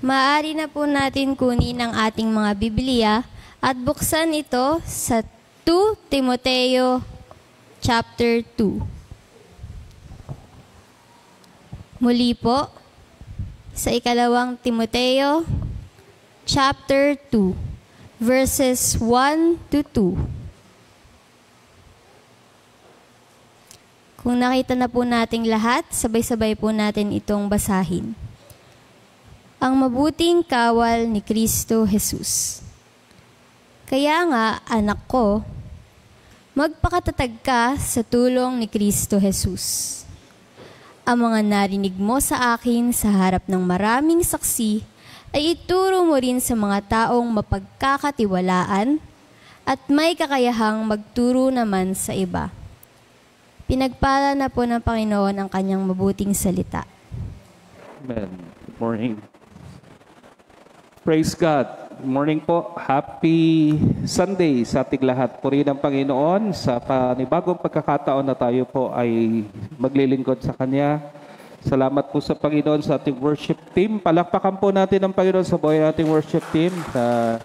Maaari na po natin kunin ang ating mga Biblia at buksan ito sa 2 Timoteo chapter 2. Muli po, sa 2 Timoteo chapter 2, verses 1 to 2. Kung nakita na po nating lahat, sabay-sabay po natin itong basahin. Ang mabuting kawal ni Kristo Jesus. Kaya nga, anak ko, magpakatatag ka sa tulong ni Kristo Jesus. Ang mga narinig mo sa akin sa harap ng maraming saksi ay ituro mo rin sa mga taong mapagkakatiwalaan at may kakayahang magturo naman sa iba. Pinagpala na po ng Panginoon ang kanyang mabuting salita. Amen. Good morning. Praise God. Good morning po. Happy Sunday sa ating lahat. Purihin ang Panginoon sa panibagong pagkakataon na tayo po ay maglilingkod sa Kanya. Salamat po sa Panginoon sa ating worship team. Palakpakan po natin ang Panginoon sa buhay ating worship team. Sa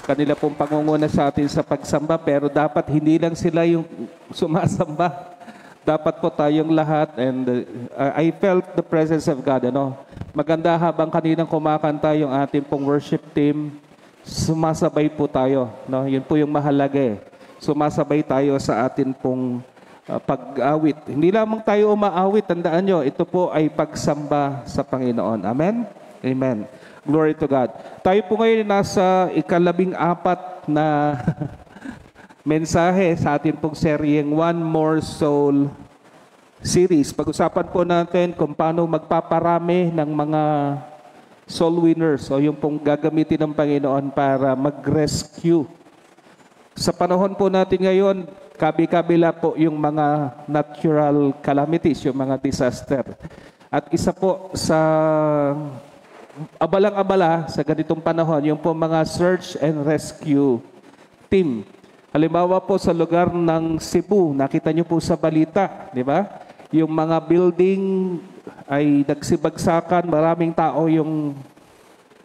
kanila pong pangunguna sa atin sa pagsamba. Pero dapat hindi lang sila yung sumasamba. Dapat po tayong lahat, and I felt the presence of God. Maganda habang kaninang kumakanta yung ating pong worship team, sumasabay po tayo. Yun po yung mahalaga. Sumasabay tayo sa atin pong pag-awit. Hindi lamang tayo umaawit, tandaan nyo, ito po ay pagsamba sa Panginoon. Amen? Amen. Glory to God. Tayo po ngayon nasa 14 na mensahe sa atin pong seryeng One More Soul series. Pag-usapan po natin kung paano magpaparami ng mga soul winners o yung pong gagamitin ng Panginoon para mag-rescue. Sa panahon po natin ngayon, kabi-kabila po yung mga natural calamities, yung mga disaster. At isa po sa abalang-abala sa ganitong panahon, yung po mga search and rescue team. Halimbawa po sa lugar ng Cebu, nakita niyo po sa balita, di ba? Yung mga building ay nagsibagsakan, maraming tao yung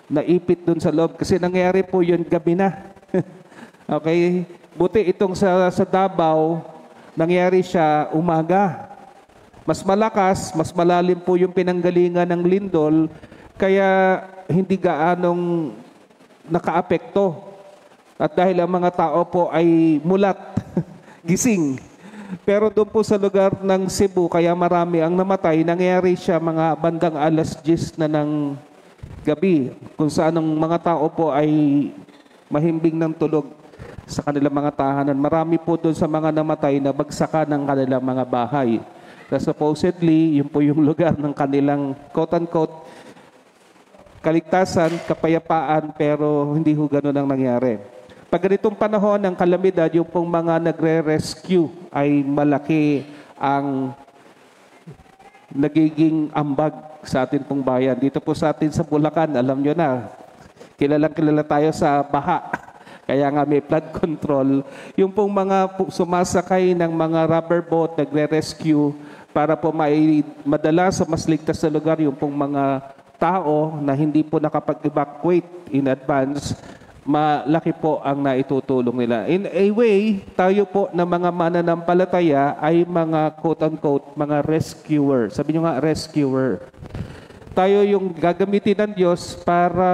naipit dun sa loob. Kasi nangyari po yun gabi na. Okay? Buti itong sa Davao, nangyari siya umaga. Mas malakas, mas malalim po yung pinanggalingan ng lindol, kaya hindi gaanong nakaapekto. At dahil ang mga tao po ay mulat, gising. Pero doon po sa lugar ng Cebu, kaya marami ang namatay, nangyari siya mga bandang 10:00 na ng gabi, kung saan ang mga tao po ay mahimbing ng tulog sa kanilang mga tahanan. Marami po doon sa mga namatay na bagsakan ng kanilang mga bahay. Na supposedly, yun po yung lugar ng kanilang quote-unquote kaligtasan, kapayapaan, pero hindi ho ganun ang nangyari. Pag ganitong panahon ng kalamidad, yung pong mga nagre-rescue ay malaki ang nagiging ambag sa atin pong bayan. Dito po sa atin sa Bulacan, alam nyo na, kilalang-kilala tayo sa baha. Kaya nga may flood control. Yung pong mga sumasakay ng mga rubber boat, nagre-rescue para po madala sa mas ligtas na lugar yung pong mga tao na hindi po nakapag-evacuate in advance, malaki po ang naitutulong nila. In a way, tayo po na mga mananampalataya ay mga quote-unquote, mga rescuer. Sabi nyo nga, rescuer. Tayo yung gagamitin ng Diyos para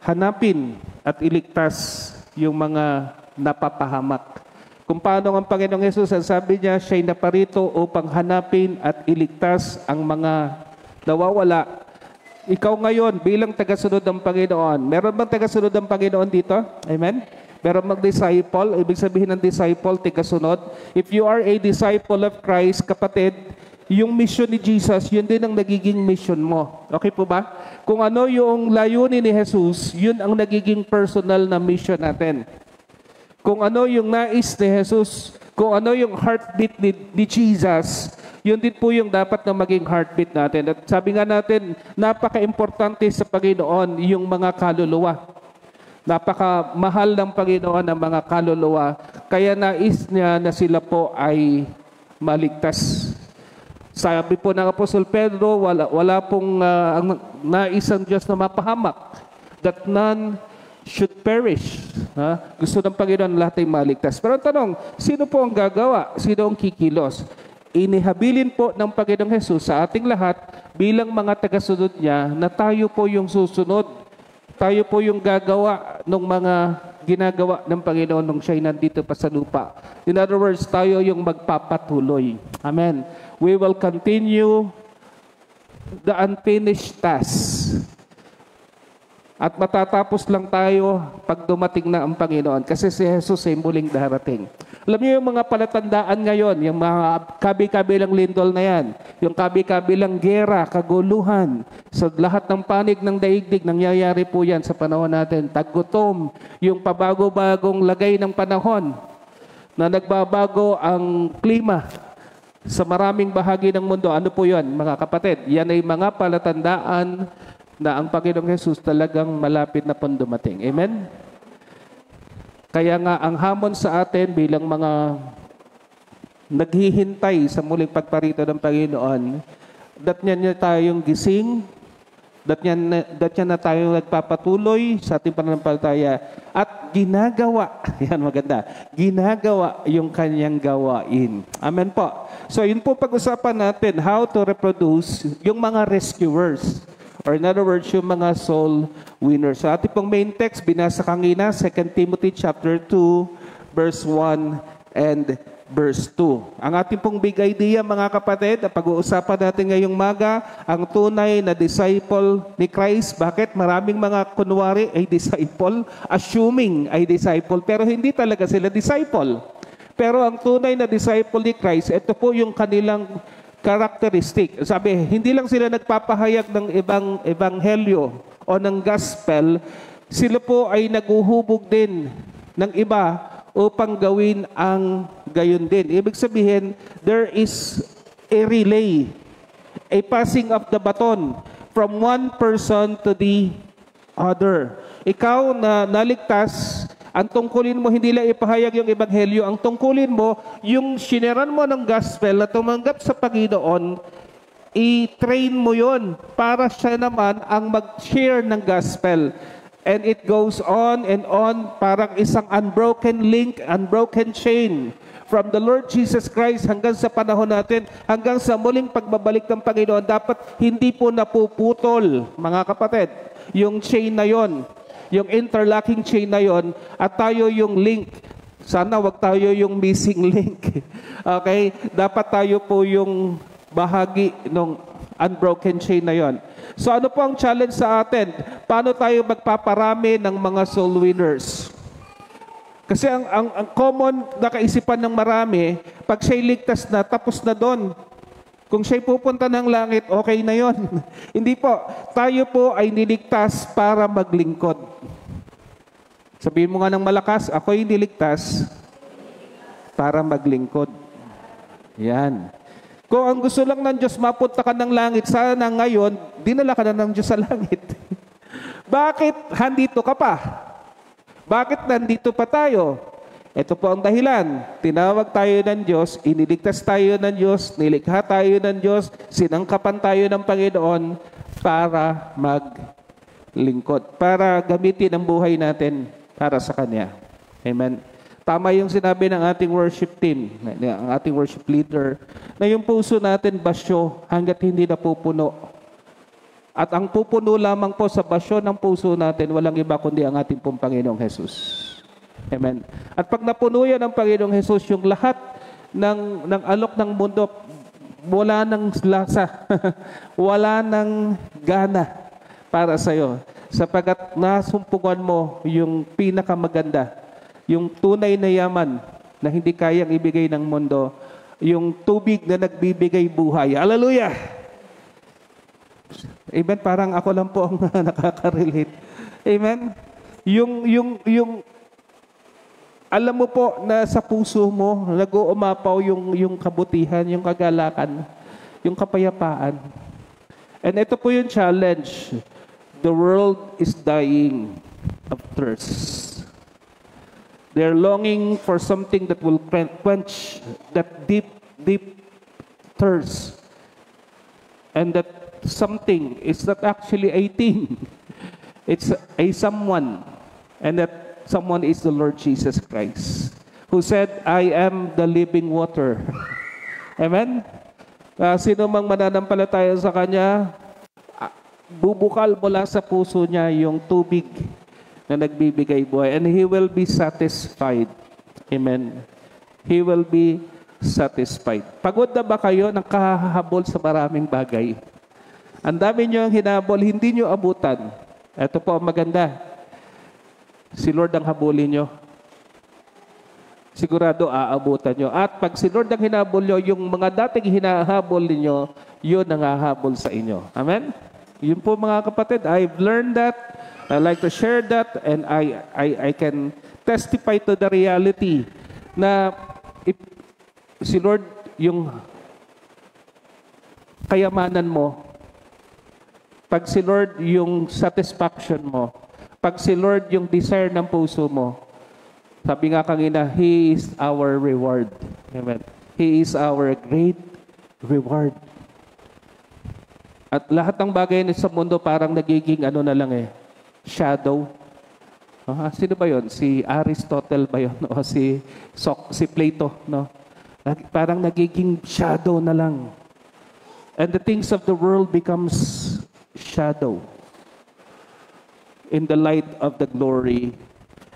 hanapin at iligtas yung mga napapahamak. Kung paano ang Panginoong Hesus, sabi niya, siya'y naparito upang hanapin at iligtas ang mga nawawala. Ikaw ngayon, bilang tagasunod ng Panginoon, meron bang tagasunod ng Panginoon dito? Amen? Meron bang disciple? Ibig sabihin ng disciple, tagasunod. If you are a disciple of Christ, kapatid, yung mission ni Jesus, yun din ang nagiging mission mo. Okay po ba? Kung ano yung layunin ni Jesus, yun ang nagiging personal na mission natin. Kung ano yung nais ni Jesus, kung ano yung heartbeat ni Jesus, yun din po yung dapat na maging heartbeat natin. At sabi nga natin, napaka-importante sa Panginoon yung mga kaluluwa. Napaka-mahal ng Panginoon ang mga kaluluwa. Kaya nais niya na sila po ay maligtas. Sabi po ng Apostol Pedro, wala pong ang nais ang Diyos na mapahamak, that none should perish. Gusto ng Panginoon lahat ay maligtas. Pero ang tanong, sino po ang gagawa? Sino ang kikilos? Inihabilin po ng Panginoong Hesus sa ating lahat bilang mga tagasunod niya na tayo po yung susunod. Tayo po yung gagawa ng mga ginagawa ng Panginoon nung siya'y nandito pa sa lupa. In other words, tayo yung magpapatuloy. Amen. We will continue the unfinished task. At matatapos lang tayo pag dumating na ang Panginoon. Kasi si Jesus ay muling darating. Alam niyo yung mga palatandaan ngayon, yung mga kabi-kabilang lindol na yan, yung kabi-kabilang gera, kaguluhan, sa lahat ng panig ng daigdig, nangyayari po yan sa panahon natin. Taggutom, yung pabago-bagong lagay ng panahon, na nagbabago ang klima sa maraming bahagi ng mundo. Ano po yan, mga kapatid? Yan ay mga palatandaan na ang Panginoong Hesus talagang malapit na pong dumating. Amen? Kaya nga, ang hamon sa atin bilang mga naghihintay sa muling pagparito ng Panginoon, dat niya tayong gising, dat niya na tayong nagpapatuloy sa ating pananampalataya, at ginagawa, yan maganda, ginagawa yung kanyang gawain. Amen po. So, yun po pag-usapan natin, how to reproduce yung mga rescuers. Or in other words, yung mga soul winners. So ating pong main text, binasa kanina, 2 Timothy chapter 2, verse 1 and verse 2. Ang ating pong big idea, mga kapatid, na pag-uusapan natin ngayong maga, ang tunay na disciple ni Christ. Bakit? Maraming mga kunwari ay disciple, assuming ay disciple, pero hindi talaga sila disciple. Pero ang tunay na disciple ni Christ, ito po yung kanilang characteristic. Sabi, hindi lang sila nagpapahayag ng ibang ebanghelyo o ng gospel, sila po ay naguhubog din ng iba upang gawin ang gayon din. Ibig sabihin, there is a relay, a passing of the baton from one person to the other. Ikaw na naligtas, ang tungkulin mo, hindi lang ipahayag yung ebanghelyo. Ang tungkulin mo, yung sineran mo ng gospel na tumanggap sa Panginoon, i-train mo yon para siya naman ang mag-share ng gospel. And it goes on and on, parang isang unbroken link, unbroken chain. From the Lord Jesus Christ hanggang sa panahon natin, hanggang sa muling pagbabalik ng Panginoon, dapat hindi po napuputol, mga kapatid, yung chain na yon. Yung interlocking chain na yon, at tayo yung link. Sana wag tayo yung missing link. Okay? Dapat tayo po yung bahagi ng unbroken chain na yon. So ano po ang challenge sa atin? Paano tayo magpaparami ng mga soul winners? Kasi ang common na kaisipan ng marami, pag siya'y ligtas na, tapos na doon. Kung siya'y pupunta ng langit, okay na yon. Hindi po. Tayo po ay niligtas para maglingkod. Sabihin mo nga ng malakas, ako'y niligtas para maglingkod. Yan. Kung ang gusto lang ng Diyos, mapunta ka ng langit, sana ngayon, dinala ka na ng Diyos sa langit. Bakit handito ka pa? Bakit nandito pa tayo? Ito po ang dahilan. Tinawag tayo ng Diyos, iniligtas tayo ng Diyos, nilikha tayo ng Diyos, sinangkapan tayo ng Panginoon para maglingkod, para gamitin ang buhay natin para sa Kanya. Amen. Tama yung sinabi ng ating worship team, ng ating worship leader, na yung puso natin basyo hanggat hindi napupuno. At ang pupuno lamang po sa basyo ng puso natin, walang iba kundi ang ating pong Panginoong Jesus. Amen. At pag napuno yan ng Panginoong Jesus, yung lahat ng alok ng mundo, wala ng lasa, wala ng gana para sa'yo. Sapagat nasumpungan mo yung pinakamaganda, yung tunay na yaman na hindi kayang ibigay ng mundo, yung tubig na nagbibigay buhay. Hallelujah! Amen. Parang ako lang po ang nakaka-relate. Amen. Yung alam mo po na sa puso mo nag-uumapaw yung kabutihan, yung kagalakan, yung kapayapaan. And ito po yung challenge. The world is dying of thirst. They're longing for something that will quench that deep thirst And that something is not actually a thing. It's a someone. And that someone is the Lord Jesus Christ, who said, I am the living water. Amen? Sino mang mananampalataya sa Kanya, bubukal mula sa puso niya yung tubig na nagbibigay buhay. And He will be satisfied. Amen. He will be satisfied. Pagod na ba kayo ng kahahabol sa maraming bagay? Ang dami nyo ang hinabol, hindi nyo abutan. Ito po ang maganda. Si Lord ang habulin nyo. Sigurado aabutan nyo. At pag si Lord ang hinabol nyo, yung mga dating hinahabol ninyo, yun ang hahabol sa inyo. Amen? Yun po mga kapatid, I've learned that. I like to share that, and I can testify to the reality na if si Lord yung kayamanan mo, pag si Lord yung satisfaction mo, pag si Lord yung desire ng puso mo, sabi nga kanina, He is our reward. Amen. He is our great reward. At lahat ng bagay sa mundo parang nagiging ano na lang shadow. Sino ba yon? Si Aristotle ba yon? O si Plato? No? Parang nagiging shadow na lang. And the things of the world becomes shadow in the light of the glory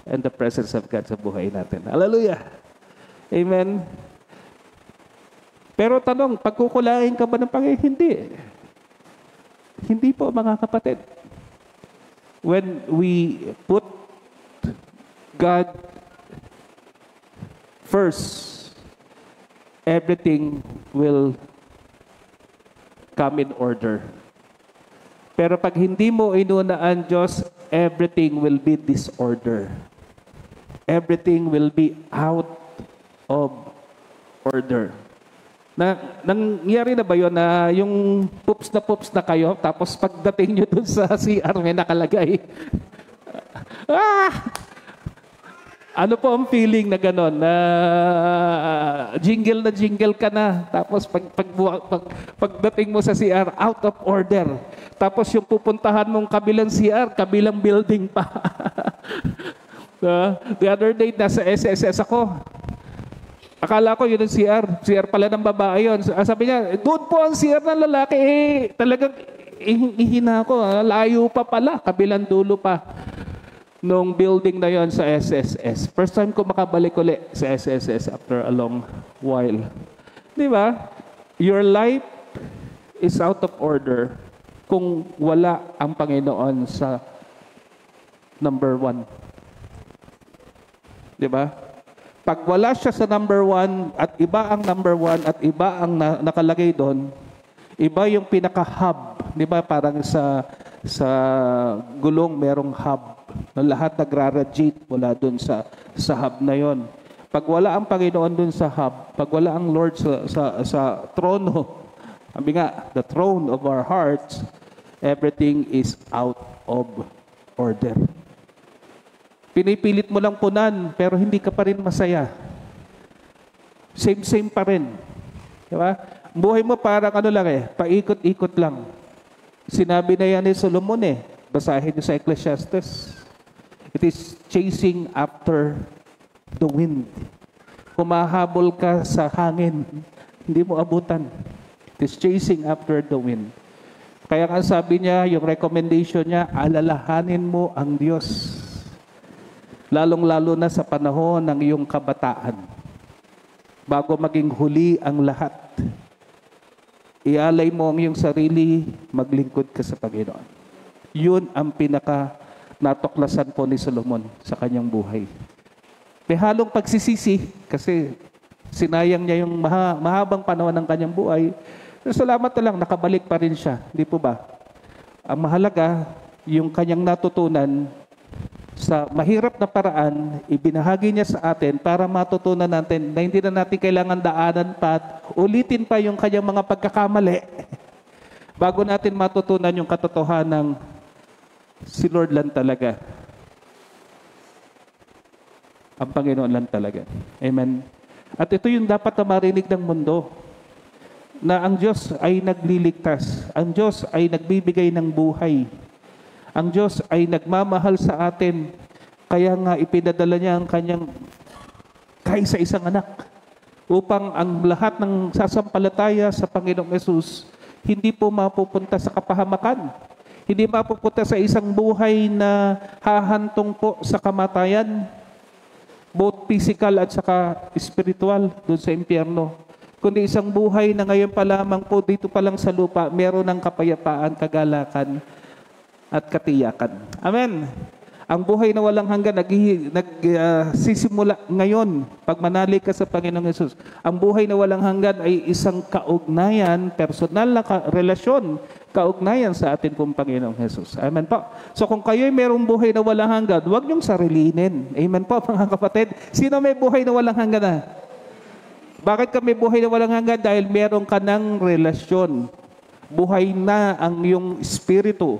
and the presence of God sa buhay natin. Hallelujah! Amen? Pero tanong, pagkukulain ka ba ng Panginoon? Hindi. Hindi po mga kapatid. When we put God first, everything will come in order. Pero pag hindi mo inunaan Diyos, everything will be disorder. Everything will be out of order. Nangyari na ba yun na yung poops na kayo, tapos pagdating nyo dun sa CR may nakalagay? Ano po ang feeling na gano'n? Na jingle ka na, tapos pagdating mo sa CR, out of order. Tapos yung pupuntahan mong kabilang CR, kabilang building pa. The other day, nasa SSS ako. Akala ko yun ang CR. CR pala ng babae yun. Sabi niya, doon po ang CR ng lalaki. Talagang ihina ko. Layo pa pala. Kabilang dulo pa nung building na yon sa SSS. First time ko makabalik ulit sa SSS after a long while. Di ba? Your life is out of order kung wala ang Panginoon sa number 1. Di ba? Pag wala siya sa number 1 at iba ang number 1 at iba ang nakalagay doon, iba yung pinaka-hub. Di ba? Parang sa gulong merong hub. Lahat nagra-radiate mula doon sa hub na yon. Pag wala ang Panginoon doon sa hub, pag wala ang Lord sa trono, sabi nga, the throne of our hearts, everything is out of order. Pinipilit mo lang punan, pero hindi ka pa rin masaya. Same pa rin. Diba? Buhay mo parang ano lang paikot-ikot lang. Sinabi na yan ni Solomon basahin niyo sa Ecclesiastes. It is chasing after the wind. Kumahabol ka sa hangin, hindi mo abutan. It is chasing after the wind. Kaya nga sabi niya, yung recommendation niya, alalahanin mo ang Diyos. Lalong-lalo na sa panahon ng iyong kabataan. Bago maging huli ang lahat, ialay mo ang iyong sarili, maglingkod ka sa Panginoon. Yun ang pinaka-natuklasan po ni Solomon sa kanyang buhay. May halong pagsisisi kasi sinayang niya yung mahabang panahon ng kanyang buhay. Pero salamat na lang, nakabalik pa rin siya. Hindi po ba? Ang mahalaga, yung kanyang natutunan, sa mahirap na paraan, ibinahagi niya sa atin para matutunan natin na hindi na natin kailangan daanan pa at ulitin pa yung kanyang mga pagkakamali bago natin matutunan yung katotohanan ng si Lord lang talaga. Ang Panginoon lang talaga. Amen. At ito yung dapat na marinig ng mundo. na ang Diyos ay nagliligtas. Ang Diyos ay nagbibigay ng buhay. Ang Diyos ay nagmamahal sa atin. Kaya nga ipinadala niya ang kanyang kaisa-isang anak upang ang lahat ng sasampalataya sa Panginoong Hesus hindi po mapupunta sa kapahamakan. Hindi mapupunta sa isang buhay na hahantong po sa kamatayan, both physical at saka spiritual doon sa impyerno. Kundi isang buhay na ngayon pa lamang po, dito pa lang sa lupa, meron ng kapayapaan, kagalakan, at katiyakan. Amen. Ang buhay na walang hanggan nagsisimula ngayon pag manali ka sa Panginoong Hesus. Ang buhay na walang hanggan ay isang kaugnayan, personal na relasyon, kaugnayan sa atin pong Panginoong Hesus. Amen po. So kung kayo'y merong buhay na walang hanggan, huwag niyong sarilinin. Amen po mga kapatid. Sino may buhay na walang hanggan na? Bakit ka may buhay na walang hanggan? Dahil meron ka ng relasyon. Buhay na ang iyong espiritu.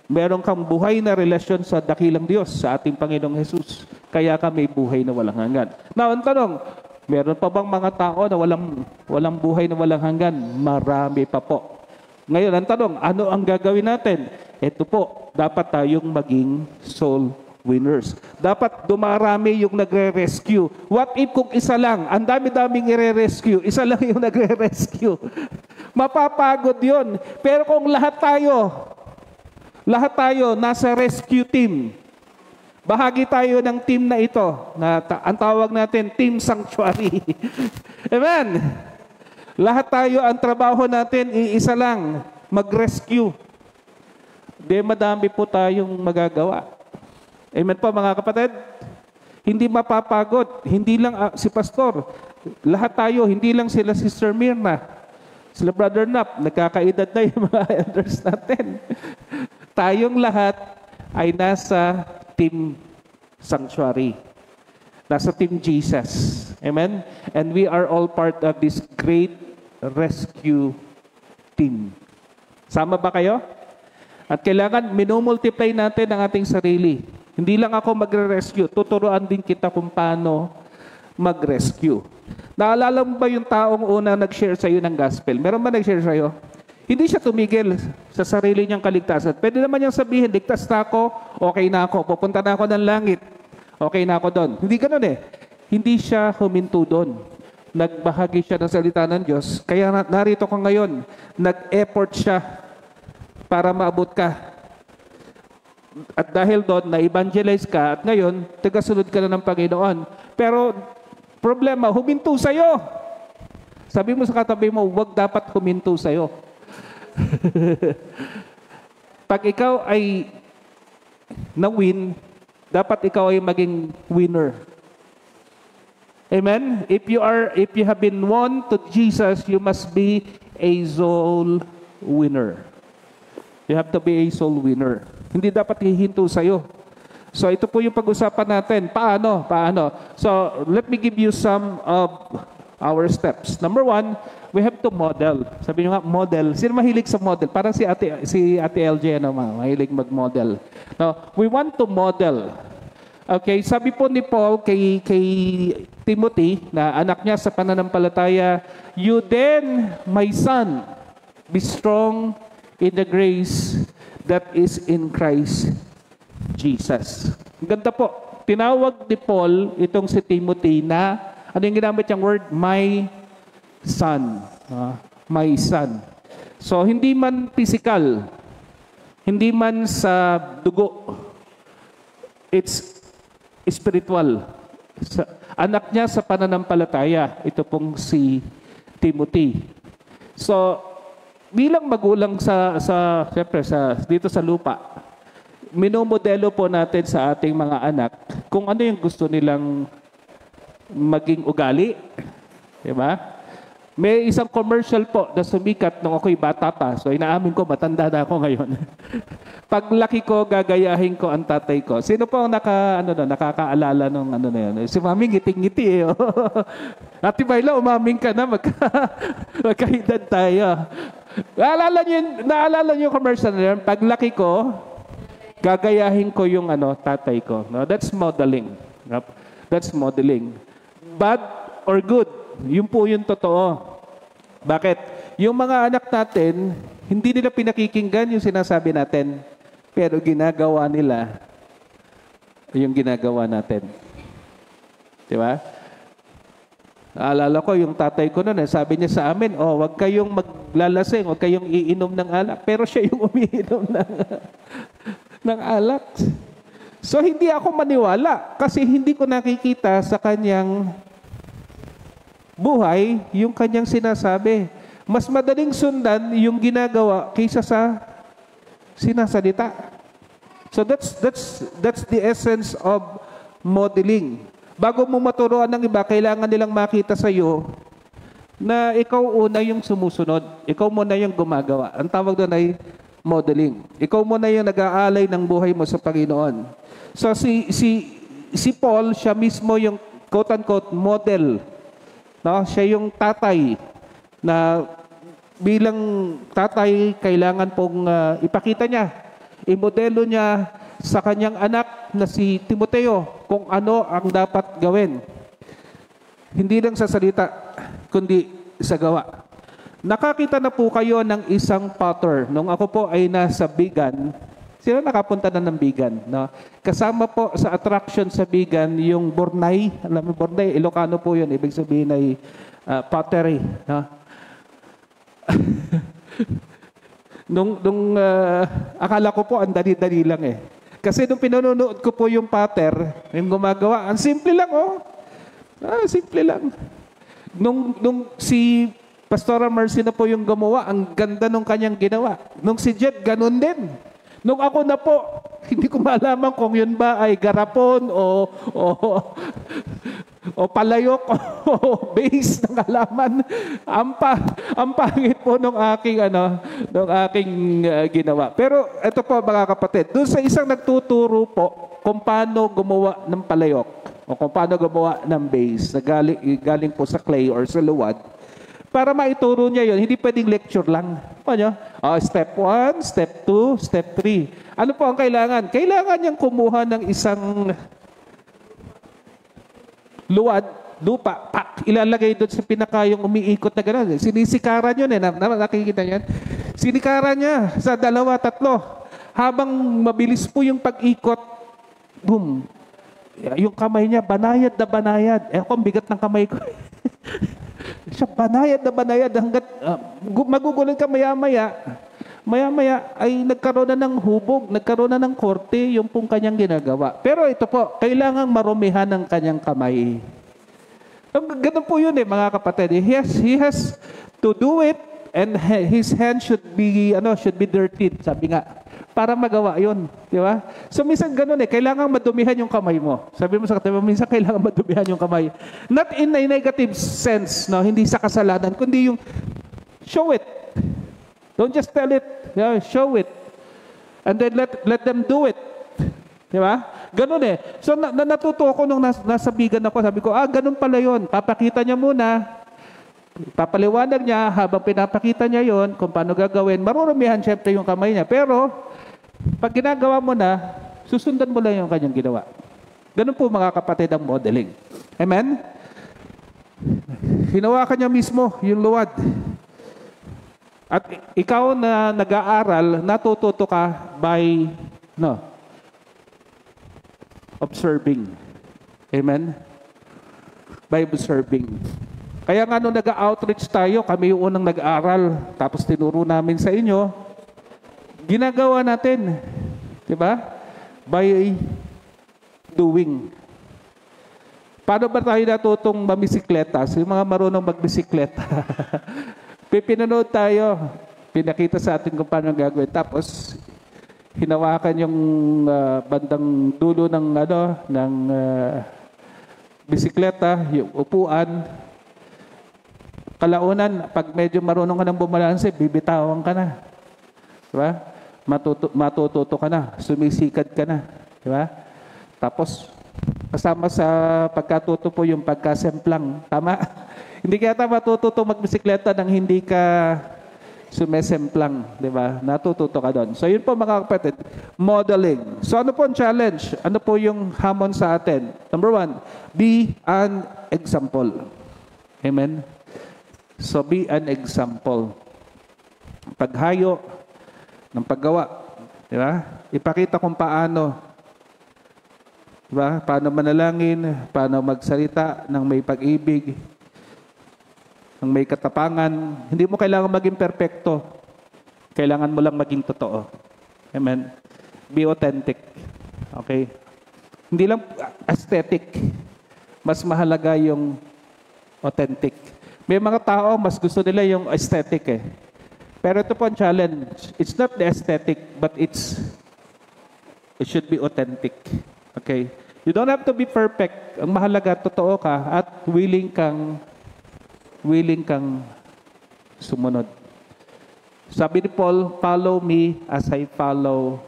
Meron kang buhay na relasyon sa dakilang Diyos, sa ating Panginoong Hesus. Kaya ka may buhay na walang hanggan. Now, ang tanong, meron pa bang mga tao na walang buhay na walang hanggan? Marami pa po. Ngayon, ang tanong, ano ang gagawin natin? Ito po, dapat tayong maging soul winners. Dapat dumarami yung nagre-rescue. What if kung isa lang? Ang dami-daming i-rescue. Isa lang yung nagre-rescue. Mapapagod yun. Pero kung lahat tayo nasa rescue team. Bahagi tayo ng team na ito. Ang tawag natin, Team Sanctuary. Amen? Lahat tayo, ang trabaho natin, iisa lang, mag-rescue. Di madami po tayong magagawa. Amen po mga kapatid? Hindi mapapagod. Hindi lang si Pastor. Lahat tayo, hindi lang sila Sister Mirna. Sila Brother Nap, nagkakaedad na yung mga elders natin. Tayong lahat ay nasa Team Sanctuary. Nasa Team Jesus. Amen? And we are all part of this great rescue team. Sama ba kayo? At kailangan minumultiply natin ang ating sarili. Hindi lang ako magre-rescue. Tuturuan din kita kung paano mag-rescue. Naalala mo ba yung taong una nag-share sa iyo ng gospel? Meron ba nag-share sa iyo? Hindi siya tumigil sa sarili niyang kaligtasan. Pwede naman niyang sabihin, ligtas na ako, okay na ako, pupunta na ako ng langit, okay na ako doon. Hindi ganun eh. Hindi siya huminto doon. Nagbahagi siya ng salita ng Diyos. Kaya narito ko ngayon, nag-effort siya para maabot ka. At dahil doon, na-evangelize ka, at ngayon, tagasunod ka na ng Panginoon. Pero, problema, huminto sa'yo. Sabi mo sa katabi mo, huwag dapat huminto sa'yo. Pag ikaw ay na-win, dapat ikaw ay maging winner. Amen? If you have been won to Jesus, you must be a soul winner. You have to be a soul winner. Hindi dapat hihinto sa'yo. So ito po yung pag-usapan natin. Paano? So let me give you some of our steps. Number 1, we have to model. Sabi nyo nga, model. Sino mahilig sa model? Parang si Ate LJ, mahilig mag-model. Now, we want to model. Okay, sabi po ni Paul kay Timothy, na anak niya sa pananampalataya, you then, my son, be strong in the grace that is in Christ Jesus. Ang ganda po. Tinawag ni Paul itong si Timothy na, ano yung ginamit niyang word? My son. My son. So, hindi man physical, hindi man sa dugo, it's spiritual. Anak niya sa pananampalataya, ito pong si Timothy. So, bilang magulang siyempre dito sa lupa, minomodelo po natin sa ating mga anak kung ano yung gusto nilang maging ugali. Diba? May isang commercial po na sumikat nung ako'y bata pa. So, inaamin ko, matanda na ako ngayon. Paglaki ko, gagayahin ko ang tatay ko. Sino po ang nakakaalala nung na yun? Si Mami, ngiting-ngiti eh. Ate Bayla, umaming ka na. Magkaedad tayo. Naalala niyo yung commercial na yun? Paglaki ko, gagayahin ko yung tatay ko. No? That's modeling. That's modeling. Bad or good? Yun po yung totoo. Bakit? Yung mga anak natin, hindi nila pinakikinggan yung sinasabi natin, pero ginagawa nila yung ginagawa natin. Di ba? Naalala ko, yung tatay ko noon, sabi niya sa amin, wag kayong maglalasing, wag kayong iinom ng alak. Pero siya yung umiinom ng alak. So, hindi ako maniwala kasi hindi ko nakikita sa kanyang buhay yung kanyang sinasabi. Mas madaling sundan yung ginagawa kaysa sa sinasalita. So, that's the essence of modeling. Bago mo maturuan ng iba, kailangan nilang makita sa iyo na ikaw una yung sumusunod. Ikaw muna yung gumagawa. Ang tawag doon ay modeling. Ikaw muna yung nag-aalay ng buhay mo sa Panginoon. So si Paul, siya mismo yung quote-unquote model. No? Siya yung tatay na bilang tatay, kailangan pong ipakita niya, imodelo niya sa kanyang anak na si Timoteo kung ano ang dapat gawin. Hindi lang sa salita, kundi sa gawa. Nakakita na po kayo ng isang potter. Nung ako po ay nasa Bigan, sino nakapunta na ng Bigan? No? Kasama po sa attraction sa Bigan yung Bornay. Alam mo, Bornay, Ilocano po yun. Ibig sabihin ay pottery. No? Akala ko po, ang dali-dali lang eh. Kasi nung pinanonood ko po yung pattern, yung gumagawa, ang simple lang simple lang. Nung si Pastora Mercy na po yung gumawa, ang ganda nung kanyang ginawa. Nung si Jet, ganun din. Nung ako na po, hindi ko malaman kung yun ba ay garapon o palayok o base ng halaman. Ang pangit po nung aking ginawa. Pero ito po mga kapatid, doon sa isang nagtuturo po kung paano gumawa ng palayok o kung paano gumawa ng base na galing po sa clay or sa luwad, para maituro niya yon, hindi pwedeng lecture lang. Ano? Step 1, step 2, step 3. Ano po ang kailangan? Kailangan niyang kumuha ng isang lupa, ilalagay doon sa pinaka yung umiikot na gano'n. Sinisikaran yun nakikita niyan. Sinikaran niya sa 2, 3. Habang mabilis po yung pag-ikot, boom. Yung kamay niya, banayad na banayad. Kung bigat ng kamay ko. Siya banayad na banayad hanggat magugulan ka maya-maya. Maya-maya ay nagkaroon na ng hubog, nagkaroon na ng korte yung pong kanyang ginagawa. Pero ito po, kailangang marumihan ng kanyang kamay. Ganun po yun mga kapatid. He has to do it and his hand should be dirtied, sabi nga. Para magawa yun. Di ba? So minsan ganun kailangang madumihan yung kamay mo. Sabi mo sa katabi mo, minsan kailangan madumihan yung kamay. Not in a negative sense, no? Hindi sa kasalanan, kundi yung show it. Don't just tell it. Yeah, show it. And then let them do it. Di ba? Ganun So natuto ako nung nasa Bigan ako. Sabi ko, ganun pala yun. Papakita niya muna. Papaliwanag niya habang pinapakita niya yon kung paano gagawin. Marurumihan syempre yung kamay niya. Pero pag ginagawa mo na, susundan mo lang yung kanyang ginawa. Ganun po mga kapatid ang modeling. Amen? Hinawakan niya mismo yung luwad. At ikaw na nag-aaral, natututo ka by observing. Amen? By observing. Kaya nga nung nag-outreach tayo, kami yung unang nag-aaral, tapos tinuro namin sa inyo, ginagawa natin. Diba? By doing. Paano ba tayo natutong mamisikleta? So, yung mga marunong magbisikleta. Pinanood tayo. Pinakita sa atin kung paano gagawin. Tapos, hinawakan yung bandang dulo ng bisikleta, yung upuan. Kalaunan, pag medyo marunong ka ng bumalanse, bibitawan ka na. Diba? Matututo ka na. Sumisikad ka na. Diba? Tapos, kasama sa pagkatuto po yung pagkasemplang. Tama? Hindi kaya matututo magbisikleta nang hindi ka sumesemplang. Diba? Natututo ka doon. So, yun po mga kapatid. Modeling. So, ano po ang challenge? Ano po yung hamon sa atin? Number 1, be an example. Amen? So be an example. Paghayo ng paggawa, di ba? Ipakita kung paano, di ba? Paano manalangin, paano magsalita ng may pag-ibig, ng may katapangan. Hindi mo kailangan maging perpekto. Kailangan mo lang maging totoo. Amen? Be authentic. Okay? Hindi lang aesthetic. Mas mahalaga yung authentic. May mga tao, mas gusto nila yung aesthetic eh. Pero ito po ang challenge. It's not the aesthetic, but it should be authentic. Okay? You don't have to be perfect. Ang mahalaga, totoo ka at willing kang sumunod. Sabi ni Paul, follow me as I follow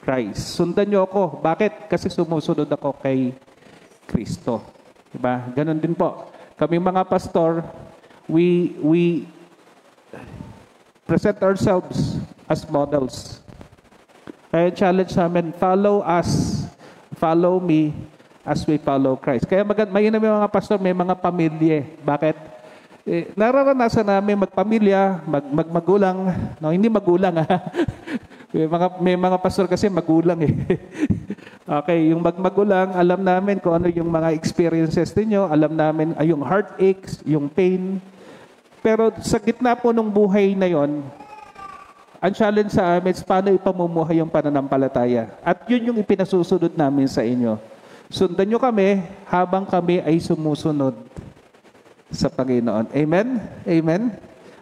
Christ. Sundan niyo ako. Bakit? Kasi sumusunod ako kay Kristo. Diba? Ganon din po. Kami mga pastor, we present ourselves as models. Kaya challenge namin, follow me as we follow Christ. Kaya mainam yung mga pastor, may mga pamilya. Bakit? Nararanasan namin magpamilya, magmagulang. No, hindi magulang ha. may mga pastor kasi magulang eh. Okay, yung magmagulang, alam namin kung ano yung mga experiences ninyo, alam namin yung heartaches, yung pain. Pero sa gitna po ng buhay na yon, ang challenge sa amin is paano ipamumuhay yung pananampalataya. At yun yung ipinasusunod namin sa inyo. Sundan nyo kami habang kami ay sumusunod sa Panginoon. Amen? Amen?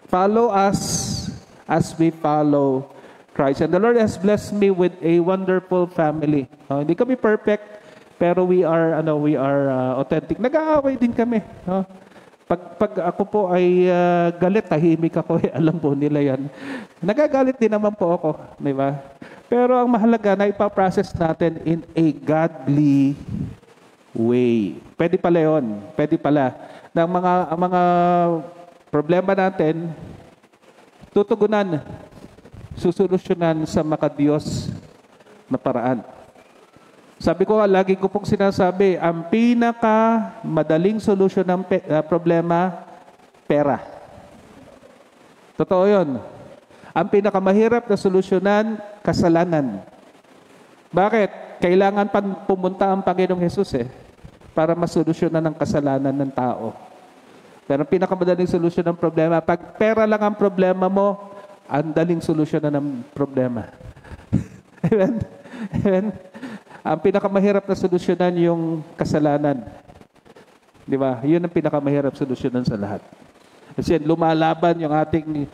Follow us as we follow Christ. And the Lord has blessed me with a wonderful family. Hindi kami perfect, pero we are authentic. Nag-aaway din kami. Pag ako po ay galit, tahimik ako. Alam po nila yan. Nagagalit din naman po ako. Di ba? Pero ang mahalaga na ipaprocess natin in a godly way. Pwede pala yun. Pwede pala. Na mga problema natin, tutugunan, susolusyonan sa makadiyos na paraan. Sabi ko, lagi ko pong sinasabi, ang madaling solusyon ng problema, pera. Totoo yun. Ang pinakamahirap na solusyonan, kasalanan. Bakit? Kailangan pumunta ang Panginoong Jesus para masolusyonan ang kasalanan ng tao. Pero ang pinakamadaling solusyon ng problema, pag pera lang ang problema mo, ang daling solusyonan ng problema. Amen? Amen? Ang pinakamahirap na solusyonan yung kasalanan. Di ba? Yun ang pinakamahirap solusyonan sa lahat. Kasi lumalaban yung ating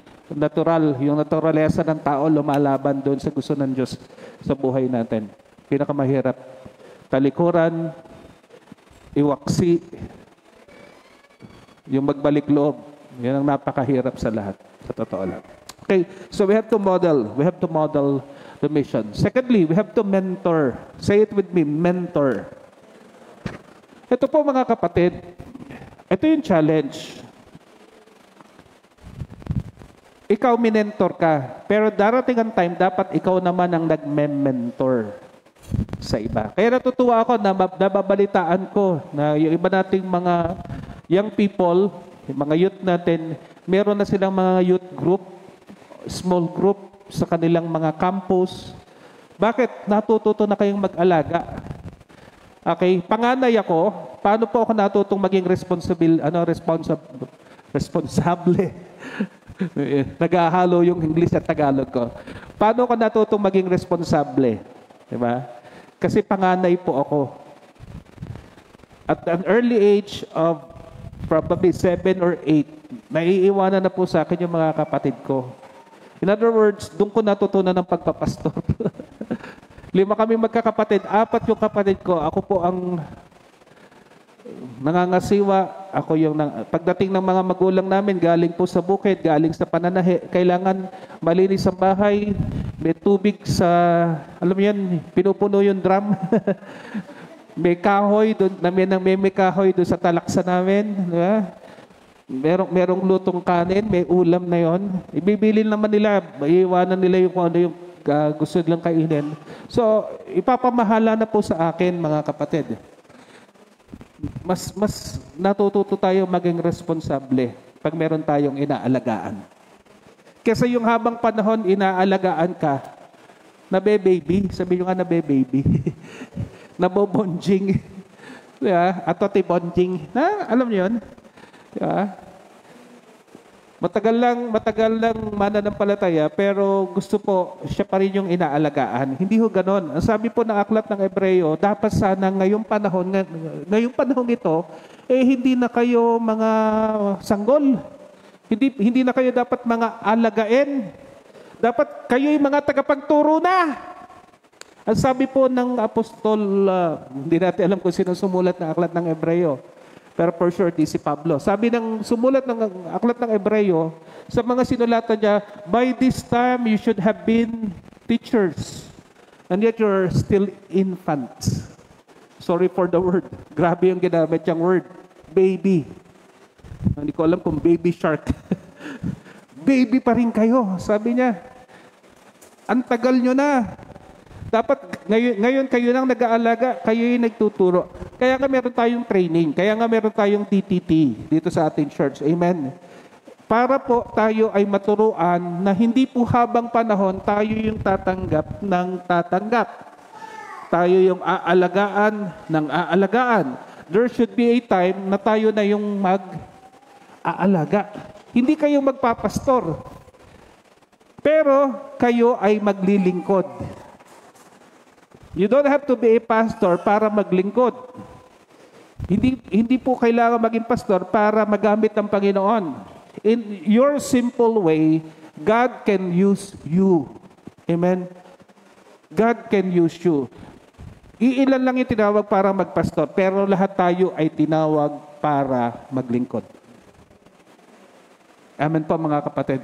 yung naturalesa ng tao, lumalaban doon sa gusto ng Diyos sa buhay natin. Pinakamahirap. Talikuran, iwaksi, yung magbalik loob. Yan ang napakahirap sa lahat. Sa totoo lang. Okay, so we have to model the mission. Secondly, we have to mentor. Say it with me, mentor. Ito po mga kapatid, ito yung challenge. Ikaw minentor ka, pero darating ang time, dapat ikaw naman ang nagme-mentor sa iba. Kaya natutuwa ako na nababalitaan ko na yung iba nating mga young people, yung mga youth natin, meron na silang mga youth group, small group sa kanilang mga campus. Bakit? Natututo na kayong mag-alaga. Okay, panganay ako, paano po ako natutong maging responsable? Naghahalo yung English at Tagalog ko. Paano ako natutong maging responsable? Diba? Kasi panganay po ako. At an early age of probably 7 or 8, naiiwanan na po sa akin yung mga kapatid ko. In other words, doon ko natutunan ng pagpapastor. 5 kami magkakapatid, 4 yung kapatid ko. Ako po ang nangangasiwa. Ako yung pagdating ng mga magulang namin, galing po sa bukid, galing sa pananahi. Kailangan malinis ang bahay, may tubig sa, alam mo yan, pinupuno yung drum. May kahoy doon, may kahoy doon sa talaksa namin. Diba? Merong lutong kanin, may ulam na yon. Ibibili naman nila, iiwanan nila yung kung ano yung gusto nilang kainin. So, ipapamahala na po sa akin, mga kapatid. Mas natututo tayo maging responsable. pag meron tayong inaalagaan. Kasi yung habang panahon inaalagaan ka, nabe-baby, sabi nyo nga nabe-baby, nabobonjing, diba? At bonjing, na, alam nyo yun? Diba? Matagal lang mananampalataya, pero gusto po, siya pa rin yung inaalagaan. Hindi ho ganon. Ang sabi po ng aklat ng Hebreo, dapat sana ngayong panahon ito, hindi na kayo mga sanggol. Hindi na kayo dapat mga alagain. Dapat kayo yung mga tagapagturo na. Ang sabi po ng apostol, hindi natin alam kung sino sumulat ng aklat ng Hebreo, pero for sure, di si Pablo. Sabi ng sumulat ng aklat ng Hebreo, sa mga sinulatan niya, by this time, you should have been teachers. And yet, you're still infants. Sorry for the word. Grabe yung ginamit yung word. Baby. Hindi ko alam kung baby shark. Baby pa rin kayo. Sabi niya, ang tagal nyo na. Dapat ngayon kayo nang nag-aalaga, kayo yung nagtuturo. Kaya nga meron tayong training, kaya nga meron tayong TTT dito sa ating church. Amen. Para po tayo ay maturuan na hindi po habang panahon tayo yung tatanggap ng tatanggap. Tayo yung aalagaan ng aalagaan. There should be a time na tayo na yung mag-aalaga. Hindi kayo magpapastor, pero kayo ay maglilingkod. You don't have to be a pastor para maglingkod. Hindi po kailangan maging pastor para magamit ng Panginoon. In your simple way, God can use you. Amen? God can use you. Iilan lang yung tinawag para magpastor, pero lahat tayo ay tinawag para maglingkod. Amen po mga kapatid.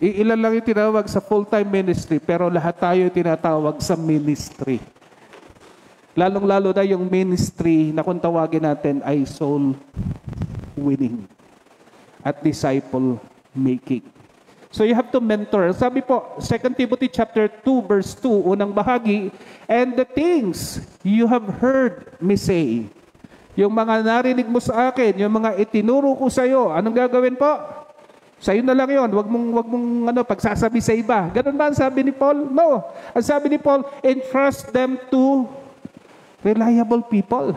Ilan lang yung tinawag sa full-time ministry, pero lahat tayo tinatawag sa ministry. Lalong-lalo na yung ministry na kung tawagin natin ay soul winning at disciple making. So you have to mentor. Sabi po, 2 Timothy chapter 2 verse 2, unang bahagi, and the things you have heard me say. Yung mga narinig mo sa akin, yung mga itinuro ko sa iyo, anong gagawin po? Sa'yo na lang yun. Wag mong pagsasabi sa iba. Ganun ba ang sabi ni Paul? No. Ang sabi ni Paul, entrust them to reliable people.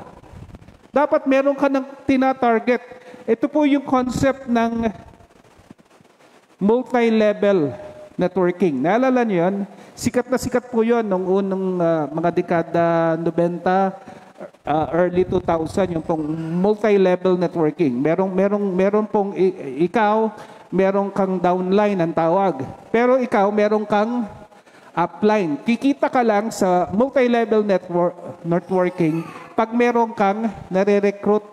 Dapat meron ka ng tina-target. Ito po yung concept ng multi-level networking. Naalala niyo yun? Sikat na sikat po yun nung unang mga dekada 90, early 2000, yung pong multi-level networking. Meron pong ikaw, meron kang downline ang tawag. Pero ikaw, meron kang upline. Kikita ka lang sa multi-level networking pag meron kang nare-recruit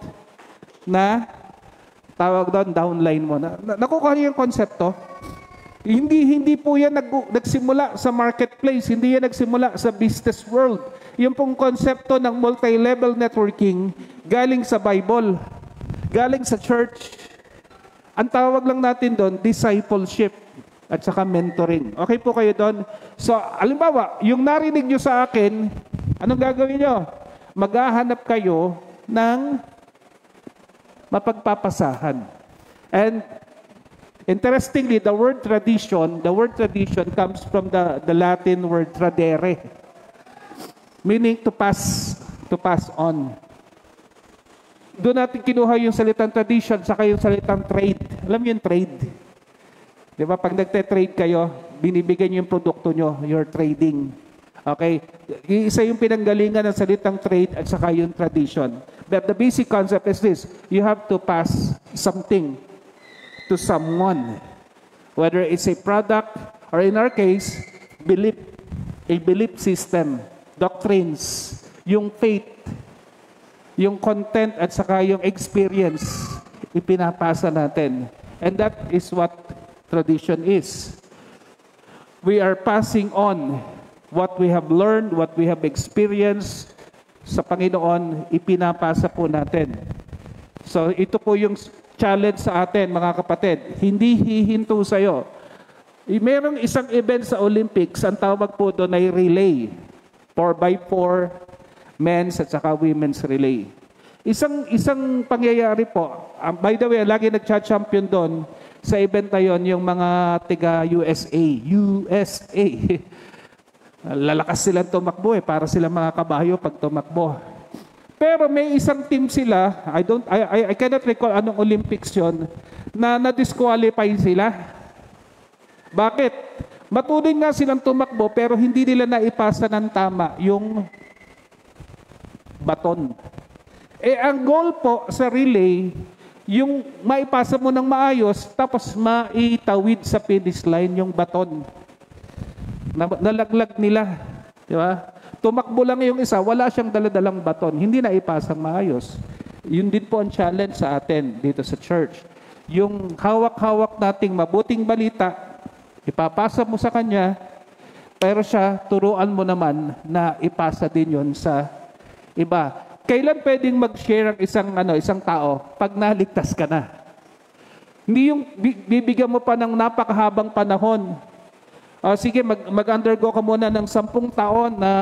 na tawag doon, downline mo. Nakukuha niyo yung konsepto? Hindi po yan nagsimula sa marketplace. Hindi yan nagsimula sa business world. Yung pong konsepto ng multi-level networking galing sa Bible, galing sa church. Ang tawag lang natin doon, discipleship at saka mentoring. Okay po kayo doon? So, halimbawa, yung narinig nyo sa akin, anong gagawin nyo? Maghahanap kayo ng mapagpapasahan. And interestingly, the word tradition comes from the Latin word tradere, meaning to pass on. Doon natin kinuha yung salitang tradition saka yung salitang trade. Alam niyo yung trade? Di ba? Pag nagte-trade kayo, binibigyan niyo yung produkto nyo, you're trading. Okay? Isa yung pinanggalingan ng salitang trade at saka yung tradition. But the basic concept is this: you have to pass something to someone. Whether it's a product or in our case, a belief system, doctrines, yung faith, yung content at saka yung experience, ipinapasa natin. And that is what tradition is. We are passing on what we have learned, what we have experienced sa Panginoon, ipinapasa po natin. So ito po yung challenge sa atin, mga kapatid. Hindi hihinto sa'yo. Merong isang event sa Olympics, ang tawag po doon ay relay. 4x4, men's at saka women's relay. Isang pangyayari po, by the way, lagi nagcha-champion doon sa event na yon yung mga tiga USA. USA. Lalakas sila tumakbo para sila mga kabayo pag tumakbo. Pero may isang team sila, I cannot recall anong Olympics yon, na na-disqualify sila. Bakit? Matuloy nga silang tumakbo pero hindi nila naipasa ng tama yung baton. Ang goal po sa relay, yung maipasa mo ng maayos, tapos maitawid sa finish line yung baton. Nalaglag nila. Di ba? Tumakbo lang yung isa, wala siyang daladalang baton. Hindi na ipasang maayos. Yun din po ang challenge sa atin dito sa church. Yung hawak-hawak nating mabuting balita, ipapasa mo sa kanya, pero siya, turuan mo naman na ipasa din yun sa iba. Kailan pwedeng mag-share ang isang tao pag naligtas ka na? Hindi yung bibigyan mo pa ng napakahabang panahon. Sige, mag-undergo ka muna ng 10 taon na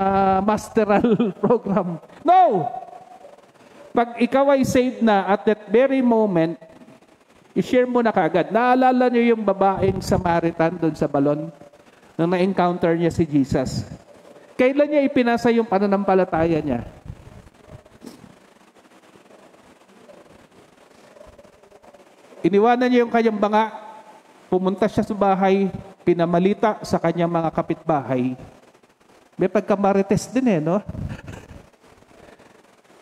masteral program. No! Pag ikaw ay saved na at that very moment, i-share mo na kaagad. Naalala niyo yung babaeng Samaritan doon sa balon nang na-encounter niya si Jesus. Kailan niya ipinasa yung pananampalataya niya? Iniwanan niya yung kanyang banga, pumunta siya sa bahay, pinamalita sa kanyang mga kapitbahay. May pagkamarites din no?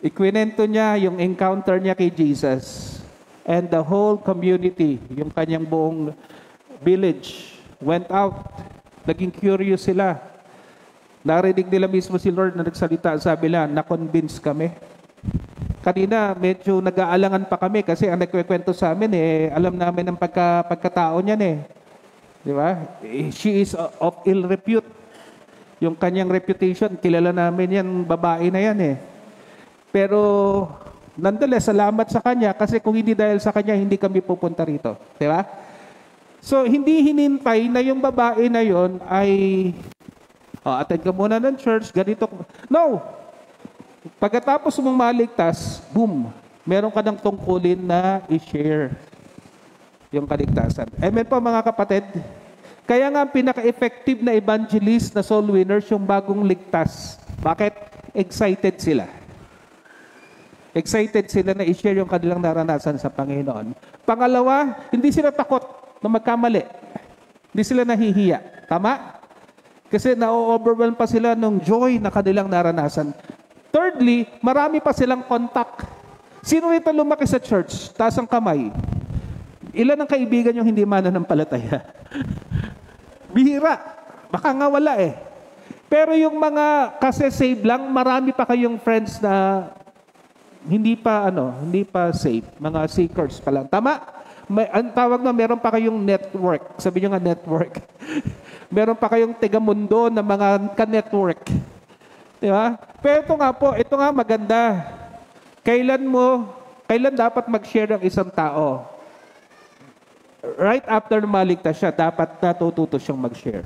Ikwinento niya yung encounter niya kay Jesus. And the whole community, yung kanyang buong village, went out. Naging curious sila. Narinig nila mismo si Lord na nagsalita, sabi nila, na-convince kami. Kanina, medyo nag-aalangan pa kami kasi ang nagkikwento sa amin, alam namin ang pagkatao niyan Di ba? She is of ill repute. Yung kanyang reputation, kilala namin yan, babae na yan Pero, nonetheless, salamat sa kanya kasi kung hindi dahil sa kanya, hindi kami pupunta rito. Di ba? So, hindi hinintay na yung babae na yon ay, attend ka muna ng church, ganito. No! Pagkatapos mong maligtas, boom, meron ka ng tungkulin na i-share yung kaligtasan. Amen po mga kapatid. Kaya nga pinaka-effective na evangelist na soul winners yung bagong ligtas. Bakit? Excited sila. Excited sila na i-share yung kanilang naranasan sa Panginoon. Pangalawa, hindi sila takot na magkamali. Hindi sila nahihiya. Tama? Kasi na-overwhelm pa sila ng joy na kanilang naranasan. Thirdly, marami pa silang contact. Sino rito lumaki sa church? Taas ang kamay. Ilan ang kaibigan yung hindi mananampalataya? Bihira. Baka nga wala Pero yung mga kasi save lang, marami pa kayong friends na hindi pa save. Mga seekers pa lang. Tama? Ang tawag na meron pa kayong network. Sabi nyo nga network. Meron pa kayong tigamundo na mga ka-network. Diba? Pero ito nga maganda. Kailan dapat mag-share ang isang tao? Right after maligtas siya, dapat natututo siyang mag-share.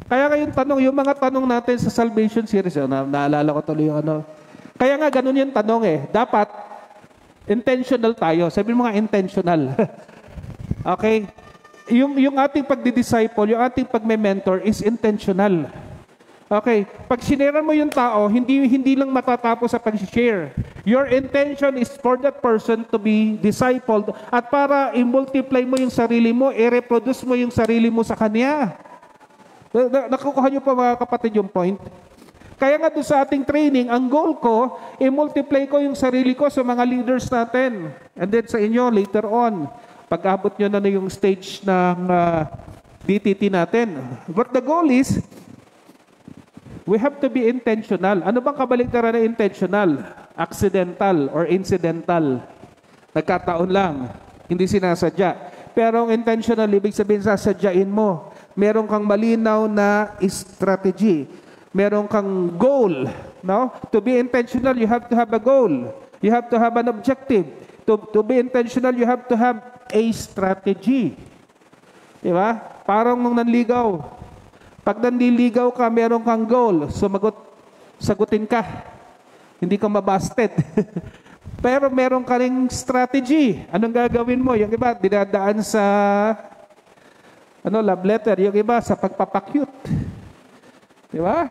Kaya yung mga tanong natin sa Salvation Series, naalala ko tuloy yung Kaya nga ganun yung tanong Dapat intentional tayo. Sabi mo nga intentional. Okay? Yung ating pagdi-disciple, yung ating pagme-mentor is intentional. Okay, pag sinera mo yung tao, hindi lang matatapos sa pag-share. Your intention is for that person to be discipled at para i-multiply mo yung sarili mo, i-reproduce mo yung sarili mo sa kanya. Nakukuha niyo pa mga kapatid yung point? Kaya nga doon sa ating training, ang goal ko, i-multiply ko yung sarili ko sa mga leaders natin. And then sa inyo, later on, pag-abot nyo na yung stage ng DTT natin. But the goal is, we have to be intentional. Ano bang kabaligtaran na intentional? Accidental or incidental. Nagkataon lang. Hindi sinasadya. Pero ang intentional, ibig sabihin sasadyain mo. Meron kang malinaw na strategy. Meron kang goal. No? To be intentional, you have to have a goal. You have to have an objective. To be intentional, you have to have a strategy. Diba? Parang nung nanligaw. Pag nanliligaw ka, meron kang goal. Sagutin ka. Hindi ka mabasted. Pero meron ka ring strategy. Anong gagawin mo? Yung iba, dinadaan sa love letter. Yung iba, sa pagpapakyut. Di ba?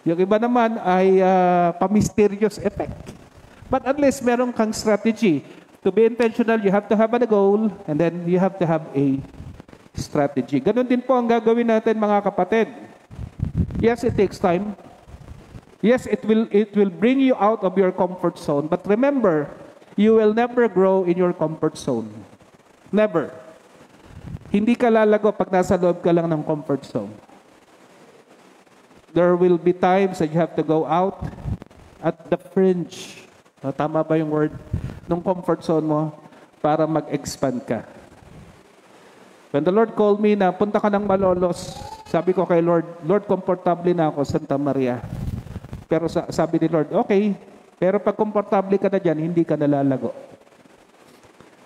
Yung iba naman ay pa-mysterious effect. But at least meron kang strategy. To be intentional, you have to have a goal, and then you have to have a strategy. Ganon din po ang gagawin natin, mga kapatid. Yes, it takes time. Yes, it will bring you out of your comfort zone. But remember, you will never grow in your comfort zone. Never. Hindi ka lalago pag nasa loob ka lang ng comfort zone. There will be times that you have to go out at the fringe. Tama ba yung word? Nung comfort zone mo para mag-expand ka. When the Lord called me na punta ka ng Malolos, sabi ko kay Lord, Lord, komportable na ako Santa Maria. Pero sabi ni Lord, okay, pero pag komportable ka na dyan, hindi ka nalalago.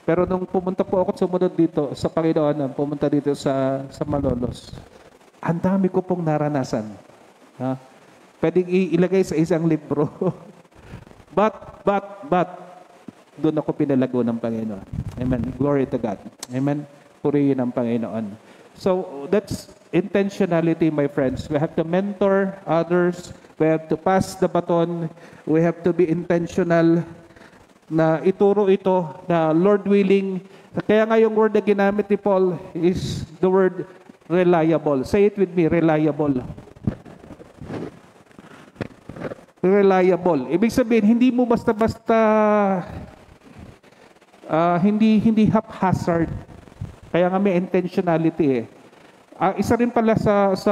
Pero nung pumunta po ako, sumunod dito sa Panginoon, pumunta dito sa Malolos, ang dami ko pong naranasan. Pwedeng ilagay sa isang libro. But, doon ako pinalago ng Panginoon. Amen. Glory to God. Amen. Purihin ang Panginoon. So, that's intentionality, my friends. We have to mentor others. We have to pass the baton. We have to be intentional na ituro ito na Lord willing. Kaya nga yung word na ginamit ni Paul is the word reliable. Say it with me, reliable. Reliable. Ibig sabihin, hindi mo basta-basta hindi haphazard. Kaya nga may intentionality isa rin pala sa